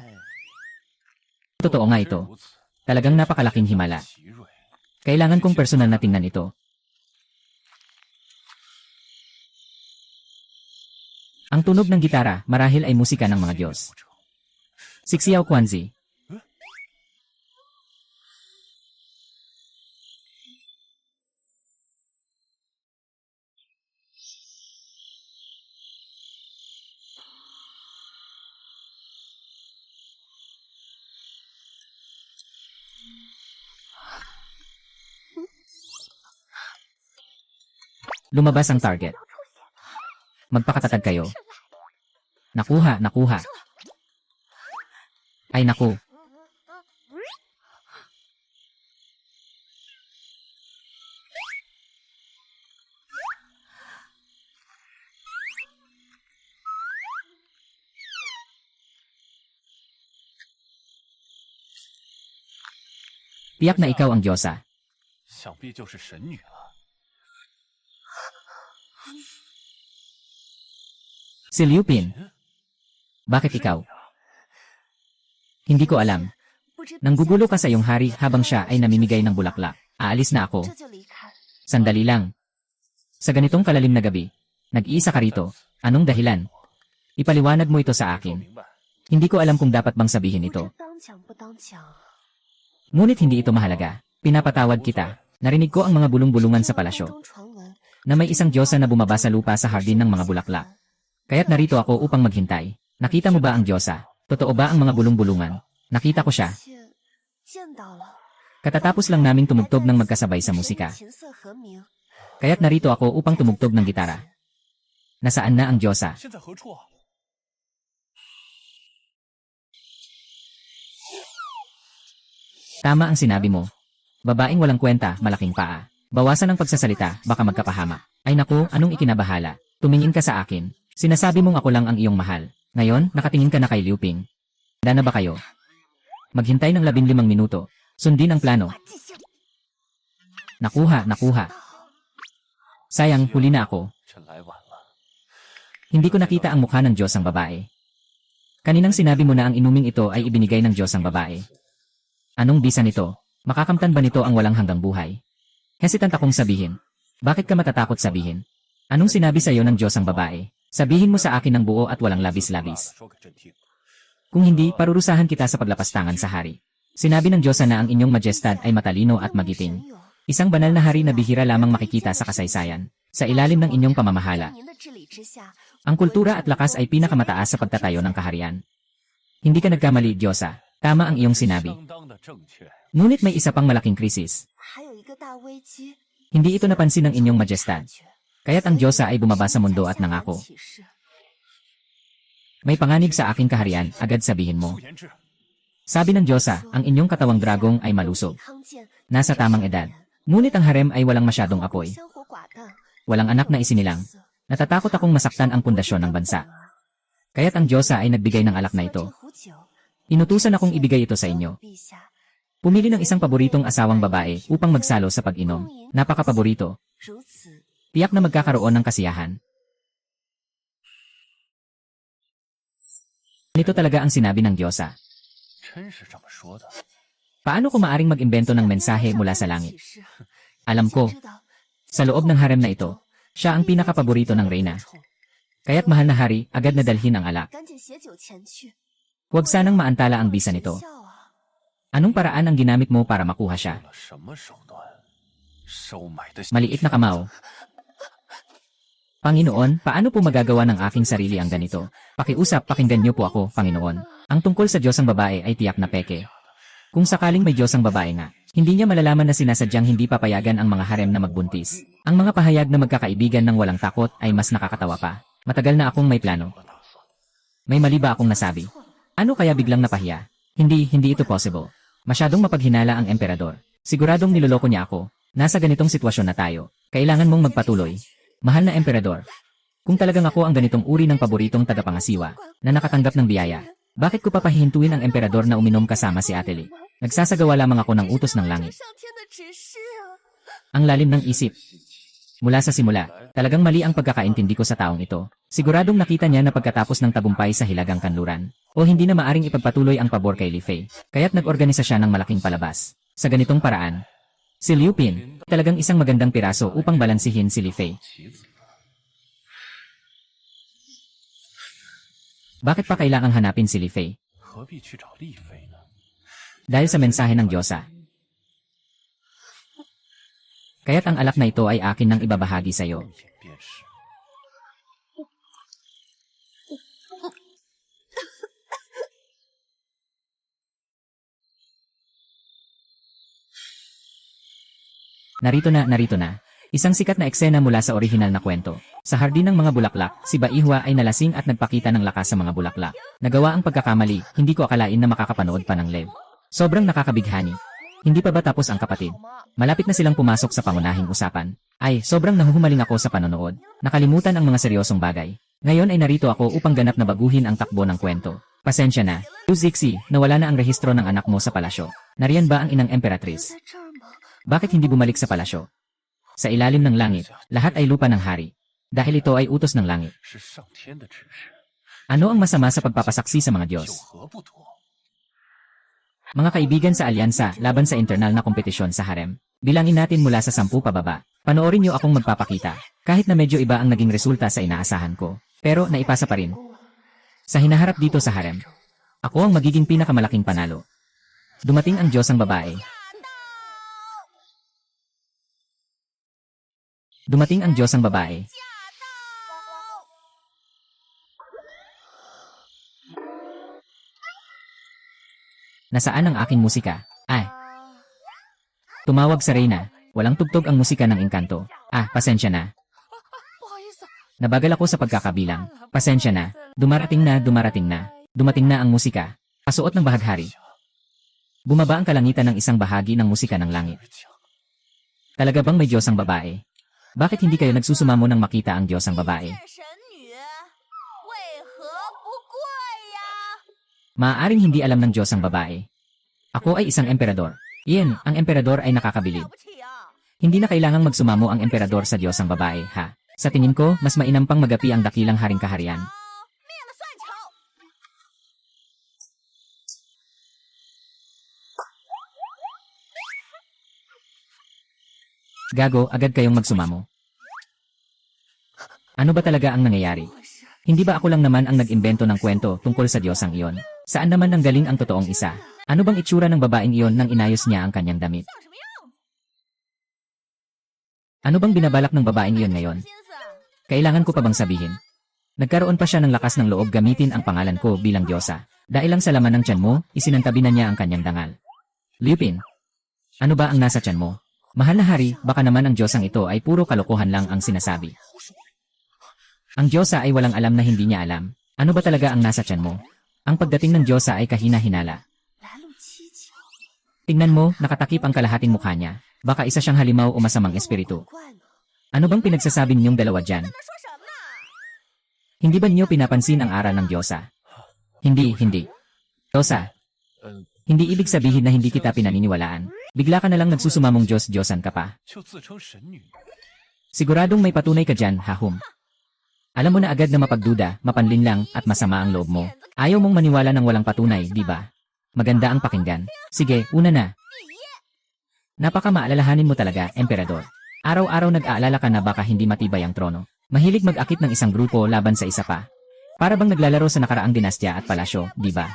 Totoo nga ito. 如此， Talagang napakalaking himala. 奇瑞， Kailangan kong personal na tingnan ito. Ang tunog ng gitara marahil ay musika ng mga Diyos. 不成。 Sixiao Kwanzi. Lumabas ang target. Magpakatatag kayo. Nakuha, nakuha. Ay naku. Tiyak na ikaw ang Diyosa. 想必就是神女了。 Si Liu Pin. Bakit ikaw? Hindi ko alam. 不知 Nanggugulo ka sa iyong hari habang siya ay namimigay ng bulaklak. Aalis na ako. 这就离开。 Sandali lang. Sa ganitong kalalim na gabi, nag-iisa ka rito. Anong dahilan? Ipaliwanag mo ito sa 说 akin. 明白， Hindi ko alam kung dapat bang sabihin 不 ito. 知当讲不当讲。 Ngunit hindi ito mahalaga. Pinapatawad kita. Narinig ko ang mga bulong-bulungan sa 听了 palasyo 宫中传闻， na may isang Diyosa na bumaba sa lupa sa hardin ng mga bulaklak. Kaya't narito ako upang maghintay. Nakita mo ba ang Diyosa? Totoo ba ang mga bulong-bulungan? Nakita ko siya. 见到了。 Katatapos lang naming tumugtog ng magkasabay sa musika. 琴瑟和鸣， Kaya't narito ako upang tumugtog ng gitara. Nasaan na ang Diyosa? 现在何处啊？ Tama ang sinabi mo. Babaeng walang kwenta, malaking paa. Bawasan ang pagsasalita, baka magkapahama. Ay naku, anong ikinabahala? Tumingin ka sa akin. Sinasabi mong ako lang ang iyong mahal. Ngayon, nakatingin ka na kay Liu Ping. Handa na ba kayo? Maghintay ng 15 minuto. Sundin ang plano. 即兴。 Nakuha, nakuha. Sayang, huli na ako. 真来晚了。 Hindi ko nakita ang mukha ng Diyos ang babae. Kaninang sinabi mo na ang inuming ito ay ibinigay ng Diyos ang babae. Anong bisa nito? Makakamtan ba nito ang walang hanggang buhay? Hesitant akong sabihin. Bakit ka matatakot sabihin? Anong sinabi sa iyo ng Diyos ang babae? Sabihin mo sa akin ng buo at walang 话 labis-labis. 说给朕听。 Kung hindi, parurusahan kita sa paglapastangan sa hari. Sinabi ng Diyos na ang inyong majestad ay matalino at magiting. 神勇 Isang banal na hari na bihira lamang makikita sa kasaysayan. Sa ilalim ng inyong pamamahala. 您的治理之下， Ang kultura at lakas ay pinakamataas sa pagtatayo ng kaharian. Hindi ka nagkamali, Diyosa. Tama ang iyong sinabi. 相当的正确。 Ngunit may isa pang malaking krisis. 还有一个大危机。 Hindi ito napansin ng inyong majestad. 察觉 Kaya't ang Diyosa ay bumaba sa mundo at nangako. 启示 May panganib sa aking kaharian, agad sabihin mo. 傅延志， Sabi ng Diyosa, ang inyong katawang dragong ay malusog. 康健 Nasa tamang edad. Ngunit ang harem ay walang masyadong apoy. 香火寡淡， Walang anak na isinilang. Natatakot akong masaktan ang pundasyon ng bansa. Kaya't ang Diyosa ay nagbigay ng alak na ito. 喝这壶酒 Inutusan akong ibigay ito sa inyo. 陛下 Pumili ng isang paboritong asawang babae upang magsalo sa pag-inom. Napaka-paborito. 如此， Tiyak na magkakaroon ng kasiyahan. Nito talaga ang sinabi ng Diyosa. 真是这么说的。 Paano ko maaring mag-imbento ng mensahe mula sa langit? 启示 Alam ko, 知道 sa loob ng harem na ito, siya ang pinakapaborito ng reyna. Kaya't mahal na hari, agad na dalhin ang alak. 赶紧携酒前去。 Huwag sanang maantala ang bisa nito. 笑啊！ Anong paraan ang ginamit mo para makuha siya? 用了什么手段？收买的 Maliit na kamao. Panginoon, paano po magagawa ng aking sarili ang ganito? Pakiusap, pakinggan niyo po ako, Panginoon. Ang tungkol sa Diyos ang babae ay tiyak na peke. Kung sakaling may Diyos ang babae nga, hindi niya malalaman na sinasadyang hindi papayagan ang mga harem na magbuntis. Ang mga pahayag na magkakaibigan ng walang takot ay mas nakakatawa pa. Matagal na akong may plano. 了打算。 May mali ba akong nasabi? Ano kaya biglang napahiya? Hindi ito possible. Masyadong mapaghinala ang emperador. Siguradong niloloko niya ako. Nasa ganitong sitwasyon na tayo. Kailangan mong magpatuloy. Mahal na emperador. Kung talagang ako ang ganitong uri ng paboritong tagapangasiwa na nakatanggap ng biyaya, bakit ko papahihintuin ang emperador na uminom kasama si Ateli? Nagsasagawa lamang ako ng utos ng langit. 上天的指示啊！ Ang lalim ng isip. Mula sa simula, talagang mali ang pagkakaintindi ko sa taong ito. Siguradong nakita niya na pagkatapos ng tagumpay sa Hilagang Kanluran, o hindi na maaring ipagpatuloy ang pabor kay Li Fei, kaya't nag-organisa siya ng malaking palabas. Sa ganitong paraan, si Liu Pin, talagang isang magandang piraso upang balansihin si Li Fei. 棋子， Bakit pa kailangang hanapin si Li Fei? 何必去找丽妃呢？ Dahil sa mensahe ng Diyosa. Kaya't ang alak na ito ay akin nang ibabahagi sa iyo. 眼便是。 Narito na. Isang sikat na eksena mula sa orihinal na kwento. Sa hardin ng mga bulaklak, si Baihua ay nalasing at nagpakita ng lakas sa mga bulaklak. Nagawa ang pagkakamali, hindi ko akalain na makakapanood pa ng live. Sobrang nakakabighani. Hindi pa ba tapos ang kapatid? Malapit na silang pumasok sa pangunahing usapan. Ay, sobrang nahuhumaling ako sa panonood. Nakalimutan ang mga seryosong bagay. Ngayon ay narito ako upang ganap na baguhin ang takbo ng kwento. Pasensya na. Yu Zixi, nawala na ang rehistro ng anak mo sa palasyo. Nariyan ba ang inang emperatriz? 在这儿吗？ Bakit hindi bumalik sa palasyo? Sa ilalim ng langit, lahat ay lupa ng hari. Dahil ito ay utos ng langit. 是上天的指示， Ano ang masama sa pagpapasaksi sa mga 有 Diyos? 何不妥？ Mga kaibigan sa alyansa laban sa internal na kompetisyon sa harem. Bilangin natin mula sa 10 pababa. Panoorin niyo akong magpapakita. Kahit na medyo iba ang naging resulta sa inaasahan ko. Pero naipasa pa rin. Sa hinaharap dito sa harem, ako ang magiging pinakamalaking panalo. Dumating ang Diyosang babae. Dumating ang Diyosang babae. Nasaan ang aking musika? Tumawag sa Reyna. Walang tugtog ang musika ng engkanto. Pasensya na. 不好意思， Nabagal ako sa pagkakabilang. Pasensya na. Dumating na. Dumating na ang musika. Pasuot ng bahaghari. Bumaba ang kalangitan ng isang bahagi ng musika ng langit. Talaga bang may Diyosang babae? Bakit hindi kayo nagsusumamo nang makita ang Diyosang babae? 见神女，为何不跪呀？ Maaaring hindi alam ng Diyosang babae. Ako ay isang emperador. Iyan, ang emperador ay nakakabilib. 了不起啊！ Hindi na kailangang magsumamo ang emperador sa Diyosang babae, ha? Sa tingin ko, mas mainam pang magapi ang dakilang haring kaharian. 灭了算球。 Gago, agad kayong magsumamo. Ano ba talaga ang nangyayari? Hindi ba ako lang naman ang nag-imbento ng kwento tungkol sa Diyosang iyon? Saan naman nanggaling ang totoong isa? Ano bang itsura ng babaeng iyon nang inayos niya ang kanyang damit? 像什么样子？ Ano bang binabalak ng babaeng iyon ngayon? 心思， Kailangan ko pa bang sabihin? Nagkaroon pa siya ng lakas ng loob gamitin ang pangalan ko bilang Diyosa. Dahil lang sa laman ng tiyan mo, isinantabi na niya ang kanyang dangal. Liu Pin, ano ba ang nasa tiyan mo? Mahal na hari, baka naman ang Diyosang ito ay puro kalokohan lang ang sinasabi. Ang Diyosa ay walang alam na hindi niya alam. Ano ba talaga ang nasa tiyan mo? Ang pagdating ng Diyosa ay kahina-hinala. 来路蹊跷， Tingnan mo, nakatakip ang kalahating mukha niya. Baka isa siyang halimaw o masamang espiritu. 怪呢？ Ano bang pinagsasabi ninyong dalawa dyan? 在说什么呢？ Hindi ba niyo pinapansin ang aral ng Diyosa? Hindi. Diyosa, 嗯， hindi ibig sabihin na hindi kita pinaniniwalaan. Bigla ka na lang nagsusumamong Diyos-Diyosan ka pa. 就自称神女， Siguradong may patunay ka dyan, hahum. Alam mo na agad na mapagduda, mapanlinlang, at masama ang loob mo. Ayaw mong maniwala ng walang patunay, di ba? Maganda ang pakinggan. Sige, una na. Napaka maalalahanin mo talaga, Emperador. Araw-araw nag-aalala ka na baka hindi matibay ang trono. Mahilig mag-akit ng isang grupo laban sa isa pa. Para bang naglalaro sa nakaraang dinastya at palasyo, di ba?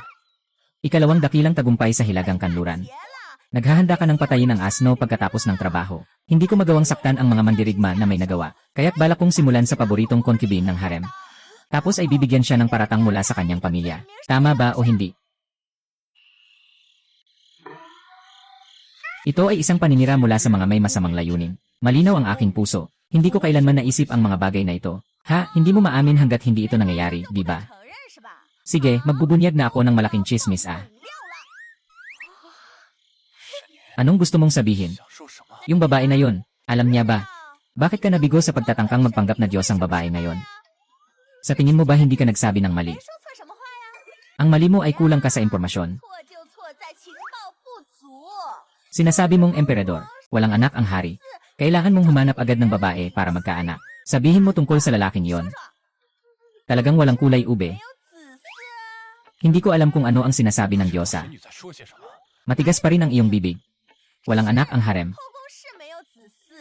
Ikalawang dakilang tagumpay sa Hilagang Kanluran. 别了， Naghahanda ka ng patayin ang asno pagkatapos ng trabaho. Hindi ko magawang saktan ang mga mandirigma na may nagawa, kaya't balak kong simulan sa paboritong concubine ng harem. Tapos ay bibigyan siya ng paratang mula sa kanyang pamilya. Tama ba o hindi? Ito ay isang paninira mula sa mga may masamang layunin. Malinaw ang aking puso. Hindi ko kailanman naisip ang mga bagay na ito. Ha, hindi mo maamin hanggat hindi ito nangyayari, di ba? 承认是吧？ Sige, magbubunyag na ako ng malaking chismis ah. 料了， Anong gusto mong sabihin? 想说什么？ Yung babae na yon, alam niya ba? Bakit ka nabigo sa pagtatangkang magpanggap na Diyos ang babae ngayon? Sa tingin mo ba hindi ka nagsabi ng mali? 说错什么话呀？ Ang mali mo ay kulang ka sa impormasyon. 错就错在情报不足， Sinasabi mong emperador, walang anak ang hari. Kailangan mong humanap agad ng babae para magkaanak. Sabihin mo tungkol sa lalaking yon. Talagang walang kulay ube. 没有紫色啊。 Hindi ko alam kung ano ang sinasabi ng Diyosa. 你在说些什么？ Matigas pa rin ang iyong bibig. Walang anak ang harem. 后宫是没有紫色。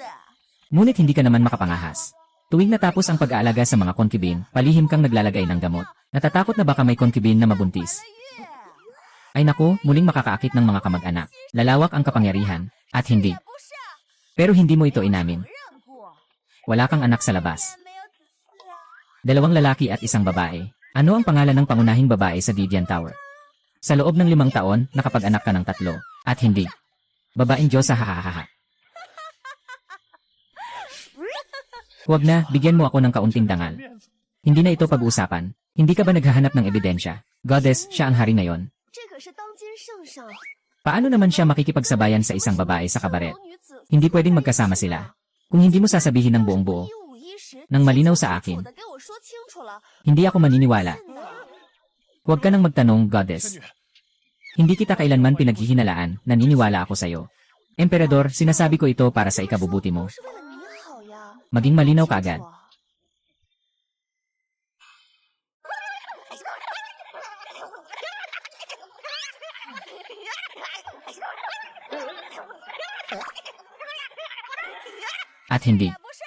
Ngunit hindi ka naman makapangahas. Tuwing natapos ang pag-aalaga sa mga concubine, palihim kang naglalagay ng gamot. Natatakot na baka may concubine na mabuntis. 月， Ay naku, muling makakaakit ng mga kamag-anak. Lalawak ang kapangyarihan. At hindi. 不是啊， Pero hindi mo ito inamin. 认过， Wala kang anak sa labas. 没有紫色啊。 Dalawang lalaki at isang babae. Ano ang pangalan ng pangunahing babae sa Didian Tower? Sa loob ng 5 taon, nakapag-anak ka ng 3. At hindi. Babaeng Diyosa hahaha. Huwag na, bigyan mo ako ng kaunting dangal. 面子。 Hindi na ito pag-uusapan. Hindi ka ba naghahanap ng ebidensya? Goddess, siya ang hari ngayon. 这可是当今圣上， Paano naman siya makikipagsabayan sa isang babae sa kabaret? 女子 Hindi pwedeng magkasama sila. Kung hindi mo sasabihin ng buong buo, 一五一十， nang malinaw sa akin, 的给我说清楚了。 hindi ako maniniwala. 真的， Huwag ka nang magtanong, Goddess. 仙女， Hindi kita kailanman pinaghihinalaan, naniniwala ako sa'yo. Emperador, sinasabi ko ito para sa ikabubuti mo. 都是为了你好呀。 Maging malinaw ka agad. At hindi. 不是，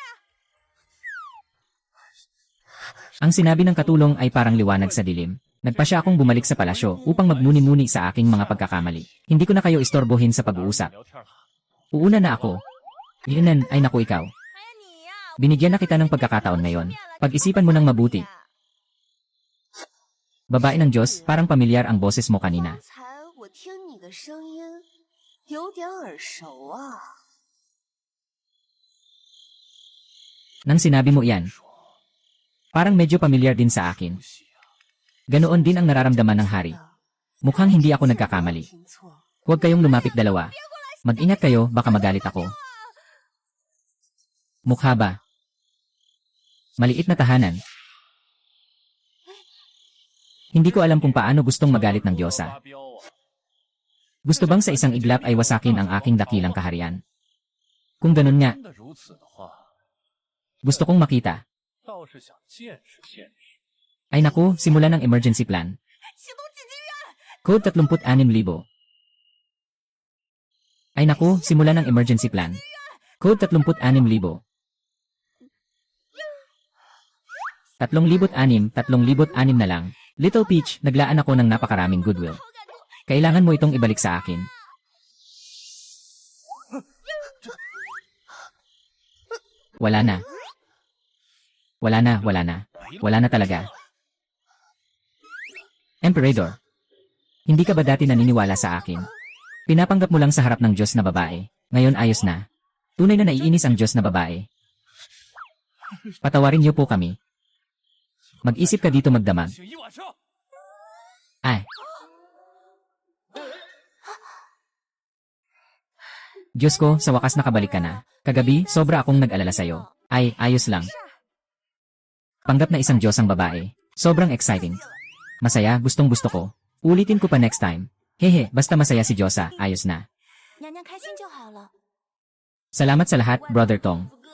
Ang sinabi ng katulong ay parang liwanag sa dilim. Nagpa siya akong bumalik sa palasyo upang magmuni-muni sa aking mga pagkakamali. Hindi ko na kayo istorbohin sa pag-uusap. 聊天了。 Uuna na ako. Iinan ay naku ikaw. 还有你呀。 Binigyan na kita ng pagkakataon ngayon. Pag-isipan mo ng mabuti. Babae ng Diyos, parang pamilyar ang boses mo kanina. 刚才我听你的声音，有点耳熟啊。 Nang sinabi mo iyan, parang medyo pamilyar din sa akin. 不喜啊， Ganoon din ang nararamdaman ng hari. Mukhang hindi ako nagkakamali. 听错， Huwag kayong lumapit dalawa. Mag-ingat kayo, baka magalit ako. Mukha ba? Maliit na tahanan. Hindi ko alam kung paano gustong magalit ng Diyosa. 发飙啊！ Gusto bang sa isang iglap ay wasakin ang aking dakilang kaharian? Kung ganun nga, 真的如此的话， gusto kong makita. 倒是想见识见识。 Ay naku, simulan ng emergency plan. 启动紧急预案。 Code 36,000. Ay naku, simulan ng emergency plan. Code 36,000. 3,600, 3,600 na lang. Little Peach, naglaan ako ng napakaraming goodwill. Kailangan mo itong ibalik sa akin. Wala na. Wala na, wala na. Wala na talaga. Emperador, hindi ka ba dati naniniwala sa akin? Pinapanggap mo lang sa harap ng Diyos na babae. Ngayon ayos na. Tunay na naiinis ang Diyos na babae. Patawarin niyo po kami. Mag-isip ka dito magdamag. 请一晚上。 Ay. Diyos ko, sa wakas nakabalik ka na. Kagabi, sobra akong nag-alala sa'yo. Ay, ayos lang. Panggap na isang Diyos ang babae. Sobrang exciting. Masaya, gustong gusto ko. Ulitin ko pa next time. Hehe, basta masaya si Diyosa, ayos na. 娘娘开心就好了。 Salamat sa lahat, Brother Tong. 哥，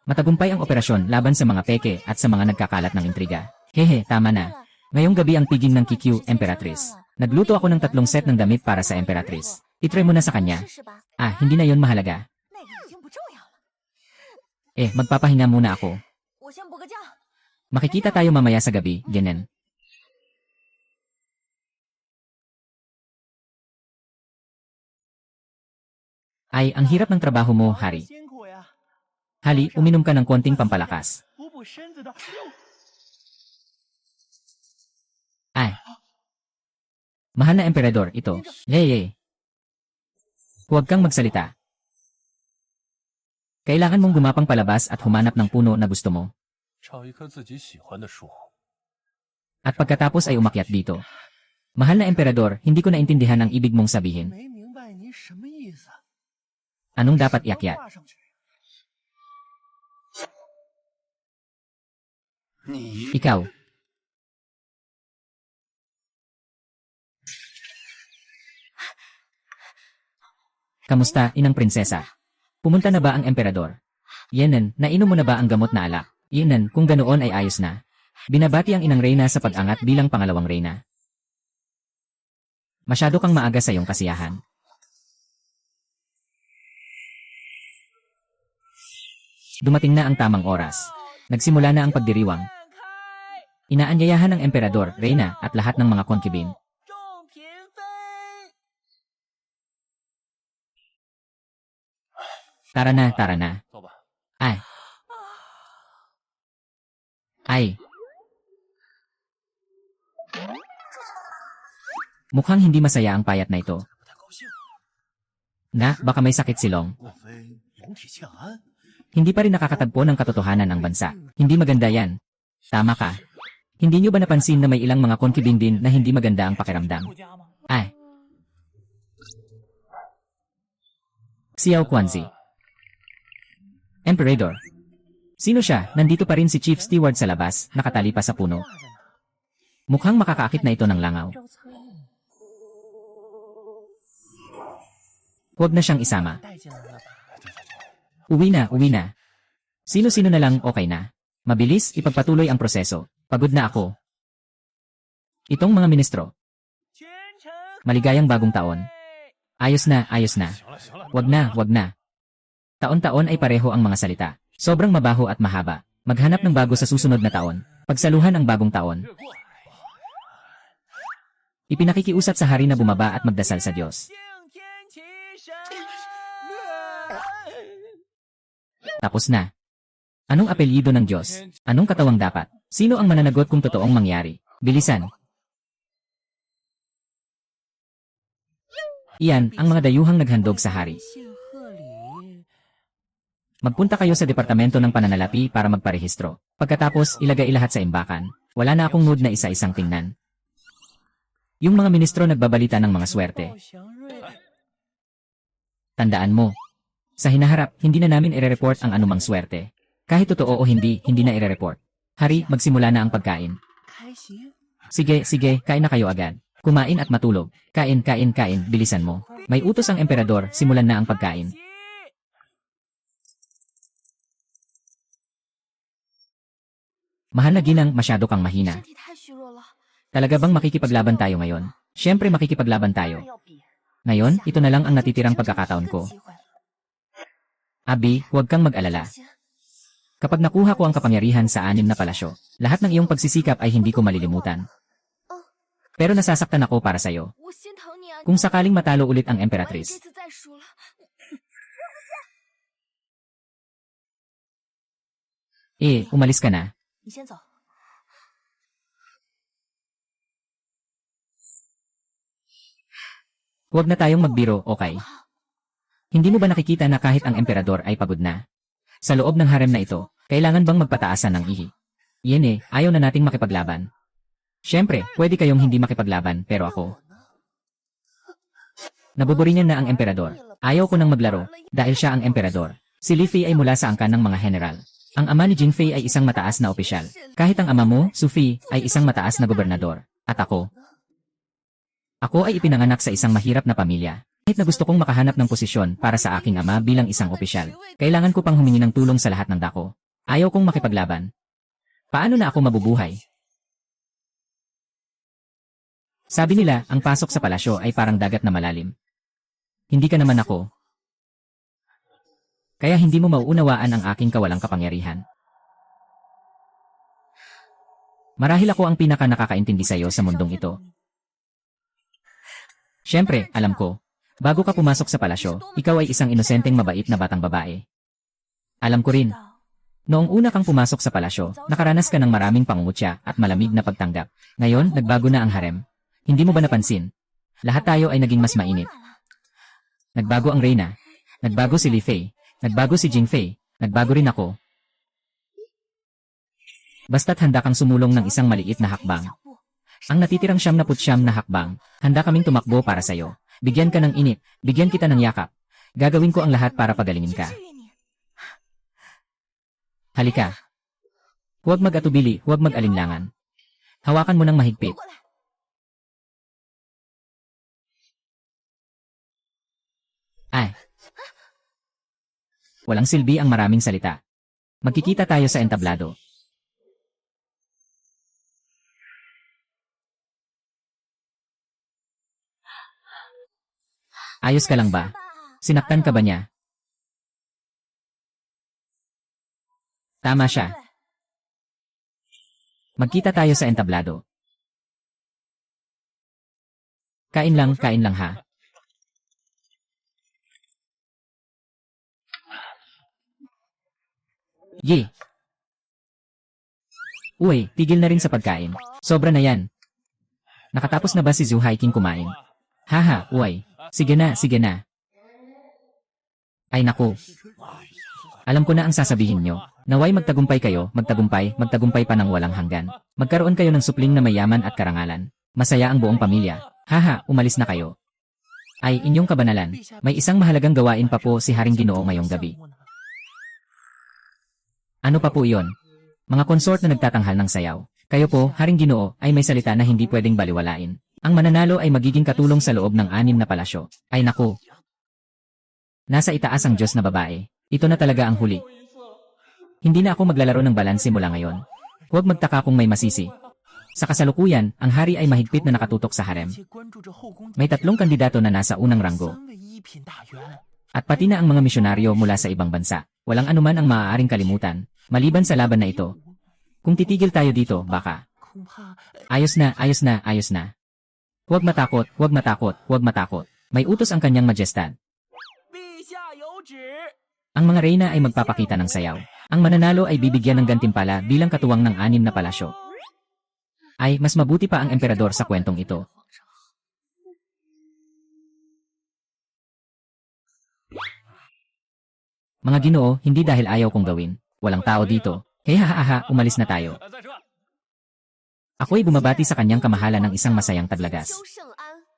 Matagumpay ang operasyon laban sa mga peke at sa mga nagkakalat ng intriga. Hehe, tama na. Ngayong gabi ang piging ng KQ, Emperatrice. Nagluto ako ng 3 set ng damit para sa Emperatrice. Itry mo na sa kanya. 试试吧， Ah, hindi na yon mahalaga. 那个已经不重要了。 Magpapahinga muna ako. 我先补个觉。 Makikita tayo mamaya sa gabi, Genen. Ay, ang hirap ng trabaho mo, Hari. 辛苦呀， Hali, uminom ka ng konting pampalakas. 补补身子的。 Ay. Mahal na emperador, ito. Yay. Huwag kang magsalita. Kailangan mong gumapang palabas at humanap ng puno na gusto mo. 找一棵自己喜欢的树。 At pagkatapos ay umakyat dito. Mahal na emperador, hindi ko naintindihan ang ibig mong sabihin. 没明白你什么意思。 Anong dapat iakyat? 挂上去。 你 Ikaw. Kamusta, inang prinsesa? Pumunta na ba ang emperador? Yenan, nainom mo na ba ang gamot na alak? Yenan, kung ganoon ay ayos na. Binabati ang inang reyna sa pag-angat bilang pangalawang reyna. Masyado kang maaga sa iyong kasiyahan. Dumating na ang tamang oras. Nagsimula na ang pagdiriwang. Inaanyayahan ng emperador, reyna, at lahat ng mga concubine. Tara na, tara na. 走吧。 Ay. Ay. Mukhang hindi masaya ang payat na ito. 不太高兴。 Na, baka may sakit si Long. 莫非龙体欠安？ Hindi pa rin nakakatagpo ng katotohanan ang bansa. Hindi maganda yan. Tama ka. Hindi nyo ba napansin na may ilang mga concubine din na hindi maganda ang pakiramdam? Ay. Xiao Quanzi. Emperador. Sino siya? Nandito pa rin si Chief Steward sa labas, nakatali pa sa puno. Mukhang makakaakit na ito ng langaw. Huwag na siyang isama. 带进来了吧？ Uwi na, uwi na. Sino-sino na lang okay na. Mabilis, ipagpatuloy ang proseso. Pagod na ako. Itong mga ministro. Maligayang bagong taon. Ayos na, ayos na. 行了行了， Wag na, wag na. Taon-taon ay pareho ang mga salita. Sobrang mabaho at mahaba. Maghanap ng bago sa susunod na taon. Pagsaluhan ang bagong taon. 略过。 Ipinakikiusap sa hari na bumaba at magdasal sa Diyos. 敬天齐神。 Tapos na. Anong apelyido ng Diyos? Anong katawang dapat? Sino ang mananagot kung totoong mangyari? Bilisan. Iyan, ang mga dayuhang naghandog sa hari. 谢贺礼。 Magpunta kayo sa departamento ng pananalapi para magparehistro. Pagkatapos, ilagay lahat sa imbakan. Wala na akong mood na isa-isang tingnan. Yung mga ministro nagbabalita ng mga swerte. 报祥瑞。 Tandaan mo. Sa hinaharap, hindi na namin ire-report ang anumang swerte. Kahit totoo o hindi, hindi na ire-report. Hari, magsimula na ang pagkain. 开席。 Sige, sige, kain na kayo agad. Kumain at matulog. Kain, kain, kain, bilisan mo. May utos ang emperador, simulan na ang pagkain. Mahal na ginang, masyado kang mahina. 身体太虚弱了， Talaga bang makikipaglaban tayo ngayon? Siyempre makikipaglaban 当 tayo. 然要比。 Ngayon, ito na lang ang natitirang pagkakataon ko. 机会了 Abi, huwag kang mag-alala. 放心 Kapag nakuha ko ang kapangyarihan sa 6 na palasyo, lahat ng iyong pagsisikap ay hindi ko malilimutan. Pero nasasaktan ako para sa'yo. 我心疼你啊！ Kung sakaling matalo ulit ang 万一这 Emperatrice, 次再输了， umalis ka na. 你先走。 Huwag na tayong magbiro, okay? Hindi mo ba nakikita na kahit ang emperador ay pagod na? Sa loob ng harem na ito, kailangan bang magpataasan ng ihi? Yan ayaw na nating makipaglaban. Siyempre, pwede kayong hindi makipaglaban, pero ako. Nabuburingan na ang emperador. Ayaw ko nang maglaro, dahil siya ang emperador. Si Li Fei ay mula sa angkan ng mga general. Ang ama ni Jing Fei ay isang mataas na opisyal. Kahit ang ama mo, Su Fi, ay isang mataas na gobernador. At ako? Ako ay ipinanganak sa isang mahirap na pamilya. Kahit na gusto kong makahanap ng posisyon para sa aking ama bilang isang opisyal, kailangan ko pang humingi ng tulong sa lahat ng dako. Ayaw kong makipaglaban. Paano na ako mabubuhay? Sabi nila, ang pasok sa palasyo ay parang dagat na malalim. Hindi ka naman ako. Kaya hindi mo mauunawaan ang aking kawalang kapangyarihan. Marahil ako ang pinaka nakakaintindi sa iyo sa mundong ito. Siyempre, alam ko. Bago ka pumasok sa palasyo, ikaw ay isang inosenteng mabait na batang babae. Alam ko rin. Noong una kang pumasok sa palasyo, nakaranas ka ng maraming pangungutya at malamig na pagtanggap. Ngayon, nagbago na ang harem. Hindi mo ba napansin? Lahat tayo ay naging mas mainit. Nagbago ang reyna. Nagbago si Li Fei. Nagbago si Jing Fei. Nagbago rin ako. Basta't handa kang sumulong ng isang maliit na hakbang. Ang natitirang 79 na hakbang, handa kaming tumakbo para sa'yo. Bigyan ka ng init, bigyan kita ng yakap. Gagawin ko ang lahat para pagalingin ka. 治愈你。 Halika. Huwag mag-atubili, huwag mag-alinlangan. Hawakan mo ng mahigpit. 过来， Ay. Walang silbi ang maraming salita. Magkikita tayo sa entablado. Ayos ka lang ba? Sinaktan ka ba niya? Tama siya. Magkita tayo sa entablado. Kain lang ha. Ye. Uy, tigil na rin sa pagkain. Sobra na yan. Nakatapos na ba si Zhu Haiqing kumain? Haha, uy. Sige na. Ay naku. Alam ko na ang sasabihin nyo. Naway magtagumpay kayo, magtagumpay pa ng walang hanggan. Magkaroon kayo ng supling na mayaman at karangalan. Masaya ang buong pamilya. Haha, umalis na kayo. Ay, inyong kabanalan, may isang mahalagang gawain pa po si Haring Ginoo ngayong gabi. Ano pa po iyon? Mga consort na nagtatanghal ng sayaw. Kayo po, Haring Ginoo, ay may salita na hindi pwedeng baliwalain. Ang mananalo ay magiging katulong sa loob ng 6 na palasyo. Ay naku. Nasa itaas ang Diyos na babae. Ito na talaga ang huli. Hindi na ako maglalaro ng balanse mula ngayon. Huwag magtaka kung may masisi. Sa kasalukuyan, ang hari ay mahigpit na nakatutok sa harem. May 3 kandidato na nasa unang ranggo. At pati na ang mga misyonaryo mula sa ibang bansa. Walang anuman ang maaaring kalimutan, maliban sa laban na ito. Kung titigil tayo dito, baka. Ayos na. Huwag matakot. May utos ang kanyang majestad. Ang mga reyna ay magpapakita ng sayaw. Ang mananalo ay bibigyan ng gantimpala bilang katuwang ng 6 na palasyo. Ay, mas mabuti pa ang emperador sa kwentong ito. Mga Ginoo, hindi dahil ayaw kong gawin. Walang tao dito. Kaya umalis na tayo. Ako'y bumabati sa kanyang kamahalan ng isang masayang taglagas.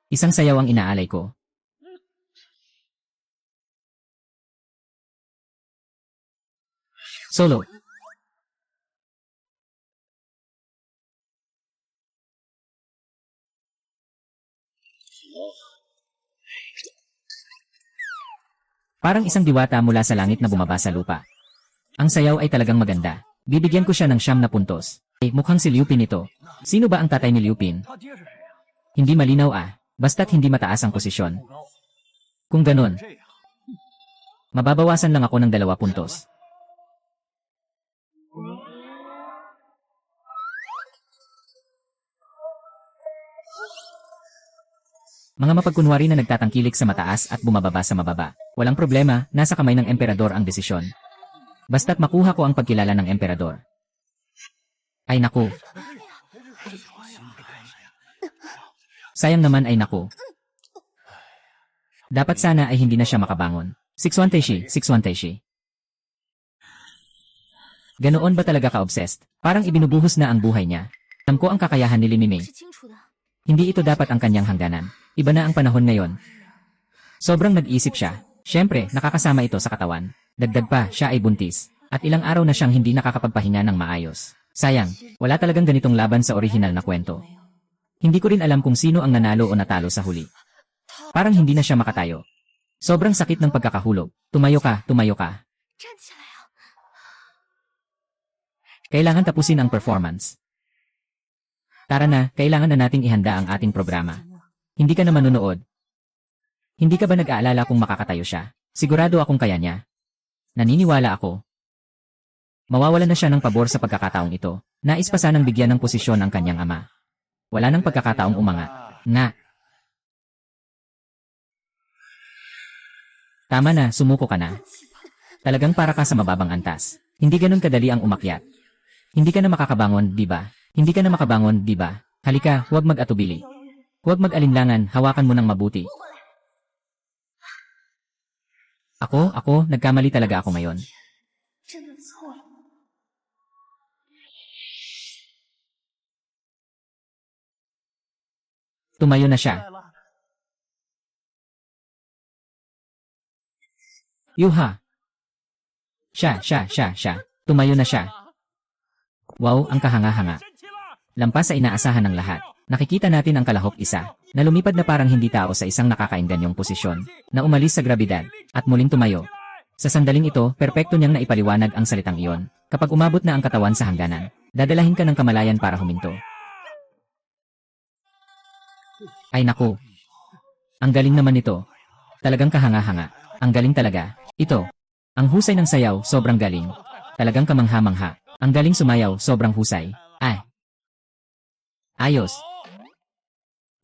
Isang sayaw ang inaalay ko. Solo. Parang isang diwata mula sa langit na bumaba sa lupa. Ang sayaw ay talagang maganda. Bibigyan ko siya ng 9 na puntos. Mukhang si Liu Pin ito. Sino ba ang tatay ni Liu Pin? Hindi malinaw basta't hindi mataas ang posisyon. Kung ganon, mababawasan lang ako ng 2 puntos. Mga mapagkunwari na nagtatangkilik sa mataas at bumababa sa mababa. Walang problema, nasa kamay ng emperador ang desisyon. Basta't makuha ko ang pagkilala ng emperador. Ay naku. Sayang naman ay naku. Dapat sana ay hindi na siya makabangon. 6-1 Taishi. Ganoon ba talaga ka-obsessed? Parang ibinubuhos na ang buhay niya. Alam ko ang kakayahan ni Limiming. Hindi ito dapat ang kanyang hangganan. Iba na ang panahon ngayon. Sobrang nag-isip siya. Siyempre, nakakasama ito sa katawan. Dagdag pa, siya ay buntis. At ilang araw na siyang hindi nakakapagpahinga ng maayos. Sayang, wala talagang ganitong laban sa orihinal na kwento. Hindi ko rin alam kung sino ang nanalo o natalo sa huli. Parang hindi na siya makatayo. Sobrang sakit ng pagkakahulog. Tumayo ka. Kailangan tapusin ang performance. Tara na, kailangan na nating ihanda ang ating programa. Hindi ka na manunood. Hindi ka ba nag-aalala kung makakatayo siya? Sigurado akong kaya niya. Naniniwala ako. Mawawalan na siya ng pabor sa pagkakataong ito. Nais pa sanang bigyan ng posisyon ang kanyang ama. Wala nang pagkakataong umangat. Na. Tama na, sumuko ka na. Talagang para ka sa mababang antas. Hindi ganun kadali ang umakyat. Hindi ka na makakabangon, di ba? Hindi ka na makabangon, di ba? Halika, huwag mag-atubili. Huwag mag-alinlangan, hawakan mo ng mabuti. Ako, nagkamali talaga ako ngayon. Tumayo na siya. Yuha. Siya. Tumayo na siya. Wow, ang kahanga-hanga. Lampas sa inaasahan ng lahat. Nakikita natin ang kalahok isa, na lumipad na parang hindi tao sa isang nakakainganyong posisyon, na umalis sa grabidad, at muling tumayo. Sa sandaling ito, perpekto niyang naipaliwanag ang salitang iyon. Kapag umabot na ang katawan sa hangganan, dadalahin ka ng kamalayan para huminto. Ay naku. Ang galing naman nito. Talagang kahanga-hanga. Ang galing talaga. Ito. Ang husay ng sayaw, sobrang galing. Talagang kamangha-mangha. Ang galing sumayaw, sobrang husay. Ay. Ayos.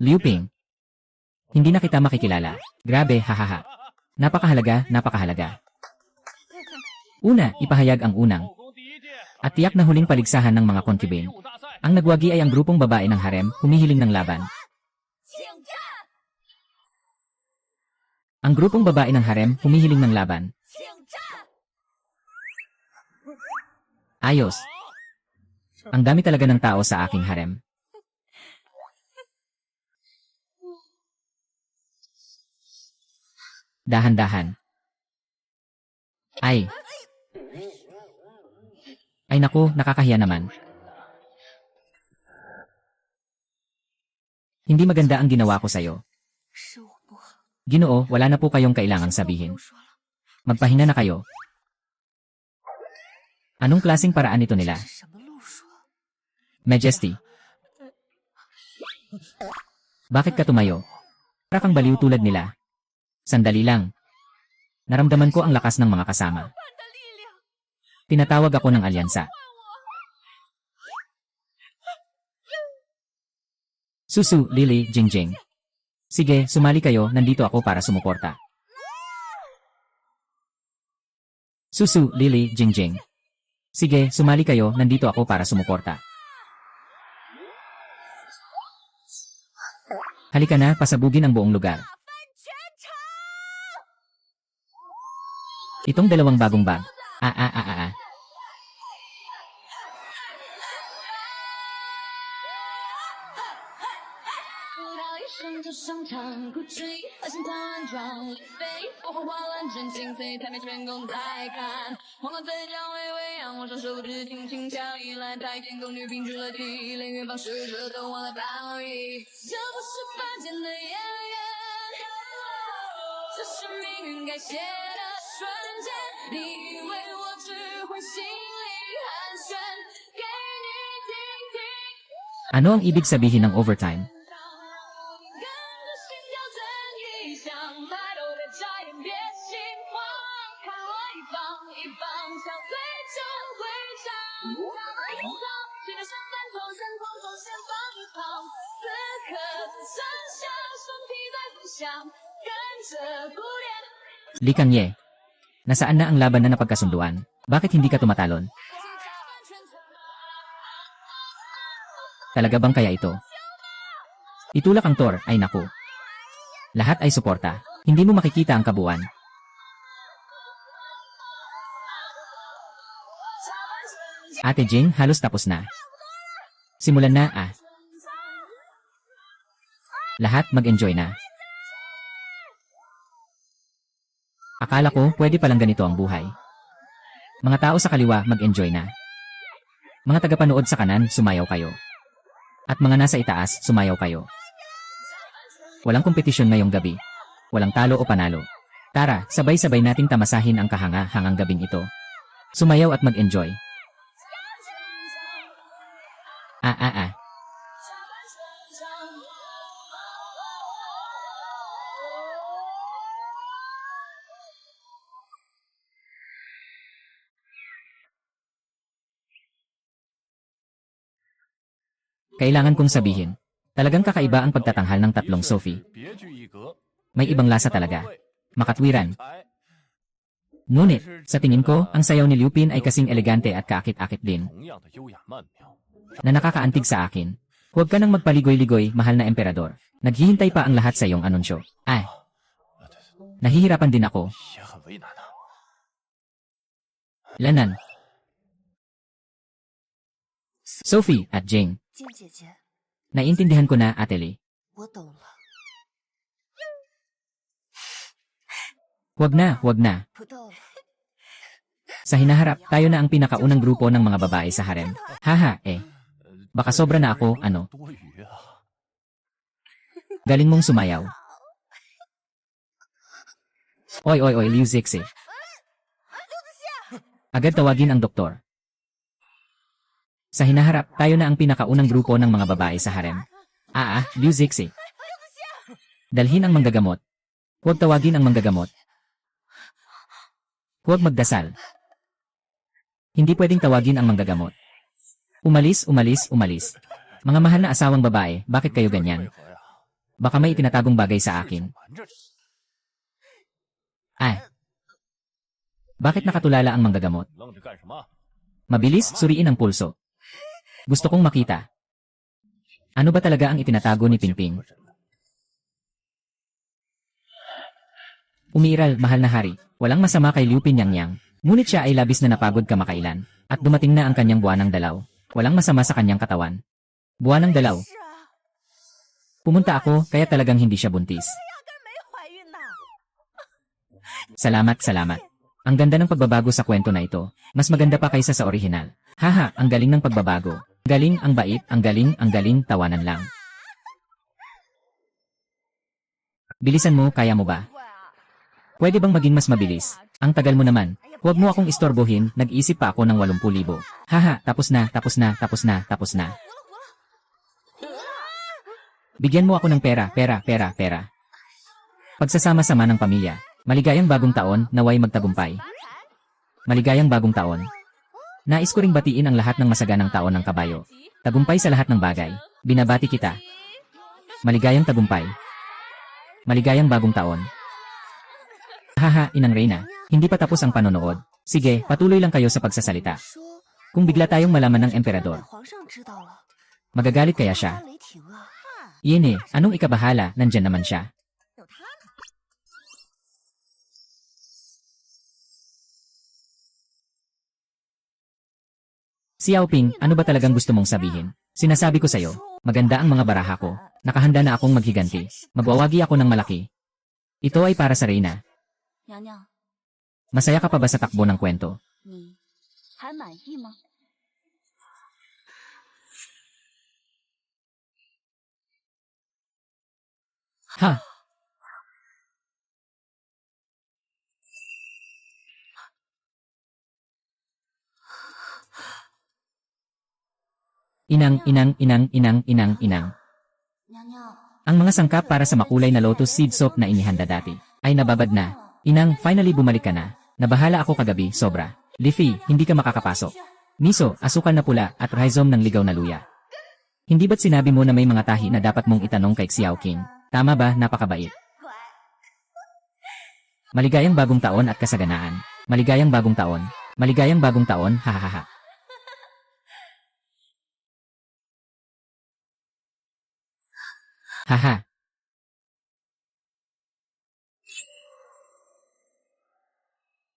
Liu Ping. Hindi na kita makikilala. Grabe, hahaha. Napakahalaga, napakahalaga. Una, ipahayag ang unang. At tiyak na huling paligsahan ng mga concubine. Ang nagwagi ay ang grupong babae ng harem, humihiling ng laban. Ang grupong babae ng harem, humihiling ng laban. Ayos. Ang dami talaga ng tao sa aking harem. Dahan-dahan. Ay. Ay naku, nakakahiya naman. Hindi maganda ang ginawa ko sa'yo. 是我不好。 Ginoo, wala na po kayong kailangang sabihin. 都说了， Magpahinga na kayo. Anong klaseng paraan ito nila? 是什么路数？ Majesty. Bakit ka tumayo? Para kang baliw tulad nila. Sandali lang. Naramdaman ko ang lakas ng mga kasama. Tinatawag ako ng alyansa. Susu, Lily, Jingjing. Sige, sumali kayo, nandito ako para sumuporta. Susu, Lily, Jingjing. Sige, sumali kayo, nandito ako para sumuporta. Halika na, pasabugin ang buong lugar. Itong dalawang bagong bag. Ah. 就上场，固执恶心团装飞，我花花乱真心碎，台面这边公在看，黄瓜嘴角微微扬，我双手指轻轻敲一烂，太监宫女拼出了题，连远方使者都忘了报应，这不是凡间的演员，这是命运改写的瞬间，你以为我只会心里寒暄，给你听听。 Ano ang ibig sabihin ng overtime? Li Kangye. Nasaan na ang laban na napagkasunduan? Bakit hindi ka tumatalon? Talaga bang kaya ito? Itulak ang Thor, ay naku. Lahat ay suporta. Hindi mo makikita ang kabuuan. Ate Jing, halos tapos na. Simulan na, ah. Lahat mag-enjoy na. Akala ko, pwede palang ganito ang buhay. Mga tao sa kaliwa, mag-enjoy na. Mga tagapanood sa kanan, sumayaw kayo. At mga nasa itaas, sumayaw kayo. Walang kompetisyon ngayong gabi. Walang talo o panalo. Tara, sabay-sabay nating tamasahin ang kahanga-hangang gabing ito. Sumayaw at mag-enjoy. Ah. Kailangan kong sabihin. Talagang kakaiba ang pagtatanghal ng tatlong Sophie. 别具一格， May ibang lasa talaga. Makatwiran. Ngunit, sa tingin ko, ang sayaw ni Liu Pin ay kasing elegante at kaakit-akit din, 同样的优雅曼妙。 na nakakaantig sa akin. Huwag ka nang magpaligoy-ligoy, mahal na emperador. Naghihintay pa ang lahat sa iyong anunsyo. Ay, nahihirapan din ako. 也很为难啊。 Lanan. Sophie at Jing. 金姐姐， Naiintindihan ko na, Ate Lee. 我懂了。 Huwag na. 不逗了， Sa hinaharap, tayo na ang pinakaunang grupo ng mga babae sa harem. Haha, eh. Baka sobra na ako, ano. 多余啊！ Galing mong sumayaw. Oy, Liu Zixi. Agad tawagin ang doktor. Sa hinaharap, tayo na ang pinakaunang grupo ng mga babae sa harem. Liu Zixi. Dalhin ang manggagamot. Huwag tawagin ang manggagamot. Huwag magdasal. Hindi pwedeng tawagin ang manggagamot. Umalis, umalis, umalis. Mga mahal na asawang babae, bakit kayo ganyan? 为何呀？ Baka may itinatagong bagay sa akin. 瞒着你 Bakit nakatulala ang manggagamot? 愣着干什么？ Mabilis, suriin ang pulso. Gusto kong makita. Ano ba talaga ang itinatago ni Pingping? Umiiral, mahal na hari. Walang masama kay Liu Pinyangyang. Ngunit siya ay labis na napagod kamakailan. At dumating na ang kanyang buwanang dalaw. Walang masama sa kanyang katawan. Buwanang dalaw. 是啊， Pumunta ako, kaya talagang hindi siya buntis. 压根儿没怀孕呐。 Salamat, salamat. Ang ganda ng pagbabago sa kwento na ito. Mas maganda pa kaysa sa orihinal. Haha, ang galing ng pagbabago. Galing, ang bait, ang galing, tawanan lang. Bilisan mo, kaya mo ba? 乖啊， Pwede bang maging mas mabilis? Ang tagal mo naman. Huwag mo akong istorbohin, nag-isip pa ako ng 80,000. Haha, tapos na. Bigyan mo ako ng pera. Pagsasama-sama ng pamilya. Maligayang bagong taon, naway magtagumpay. Maligayang bagong taon. Nais ko ring batiin ang lahat ng masaganang taon ng kabayo. Tagumpay sa lahat ng bagay. Binabati kita. Maligayang tagumpay. Maligayang bagong taon. Haha, Inang Reyna. Hindi pa tapos ang panonood. Sige, patuloy lang kayo sa pagsasalita. 说 Kung bigla tayong malaman ng emperador, 皇上知道了， magagalit kaya siya? 雷霆啊！ Yene, anong ikabahala, nandyan naman siya. Xiaoping, ano ba talagang gusto mong sabihin? Sinasabi ko sa'yo, maganda ang mga baraha ko. Nakahanda na akong maghiganti. Magwawagi ako ng malaki. Ito ay para sa Reyna. 娘娘， Masaya ka pa ba sa takbo ng kwento? 你还满意吗？ Ha? Inang. 娘娘， Ang mga sangkap para sa makulay na lotus seed soap na inihanda dati ay nababad na. Inang, finally bumalik ka na. Nabahala ako kagabi, sobra. Leafy, hindi ka makakapasok. Miso, asukal na pula at rhizome ng ligaw na luya. Hindi ba't sinabi mo na may mga tahi na dapat mong itanong kay Xiao King? Tama ba, napakabait? Maligayang bagong taon at kasaganaan. Maligayang bagong taon. Maligayang bagong taon, hahaha. Haha.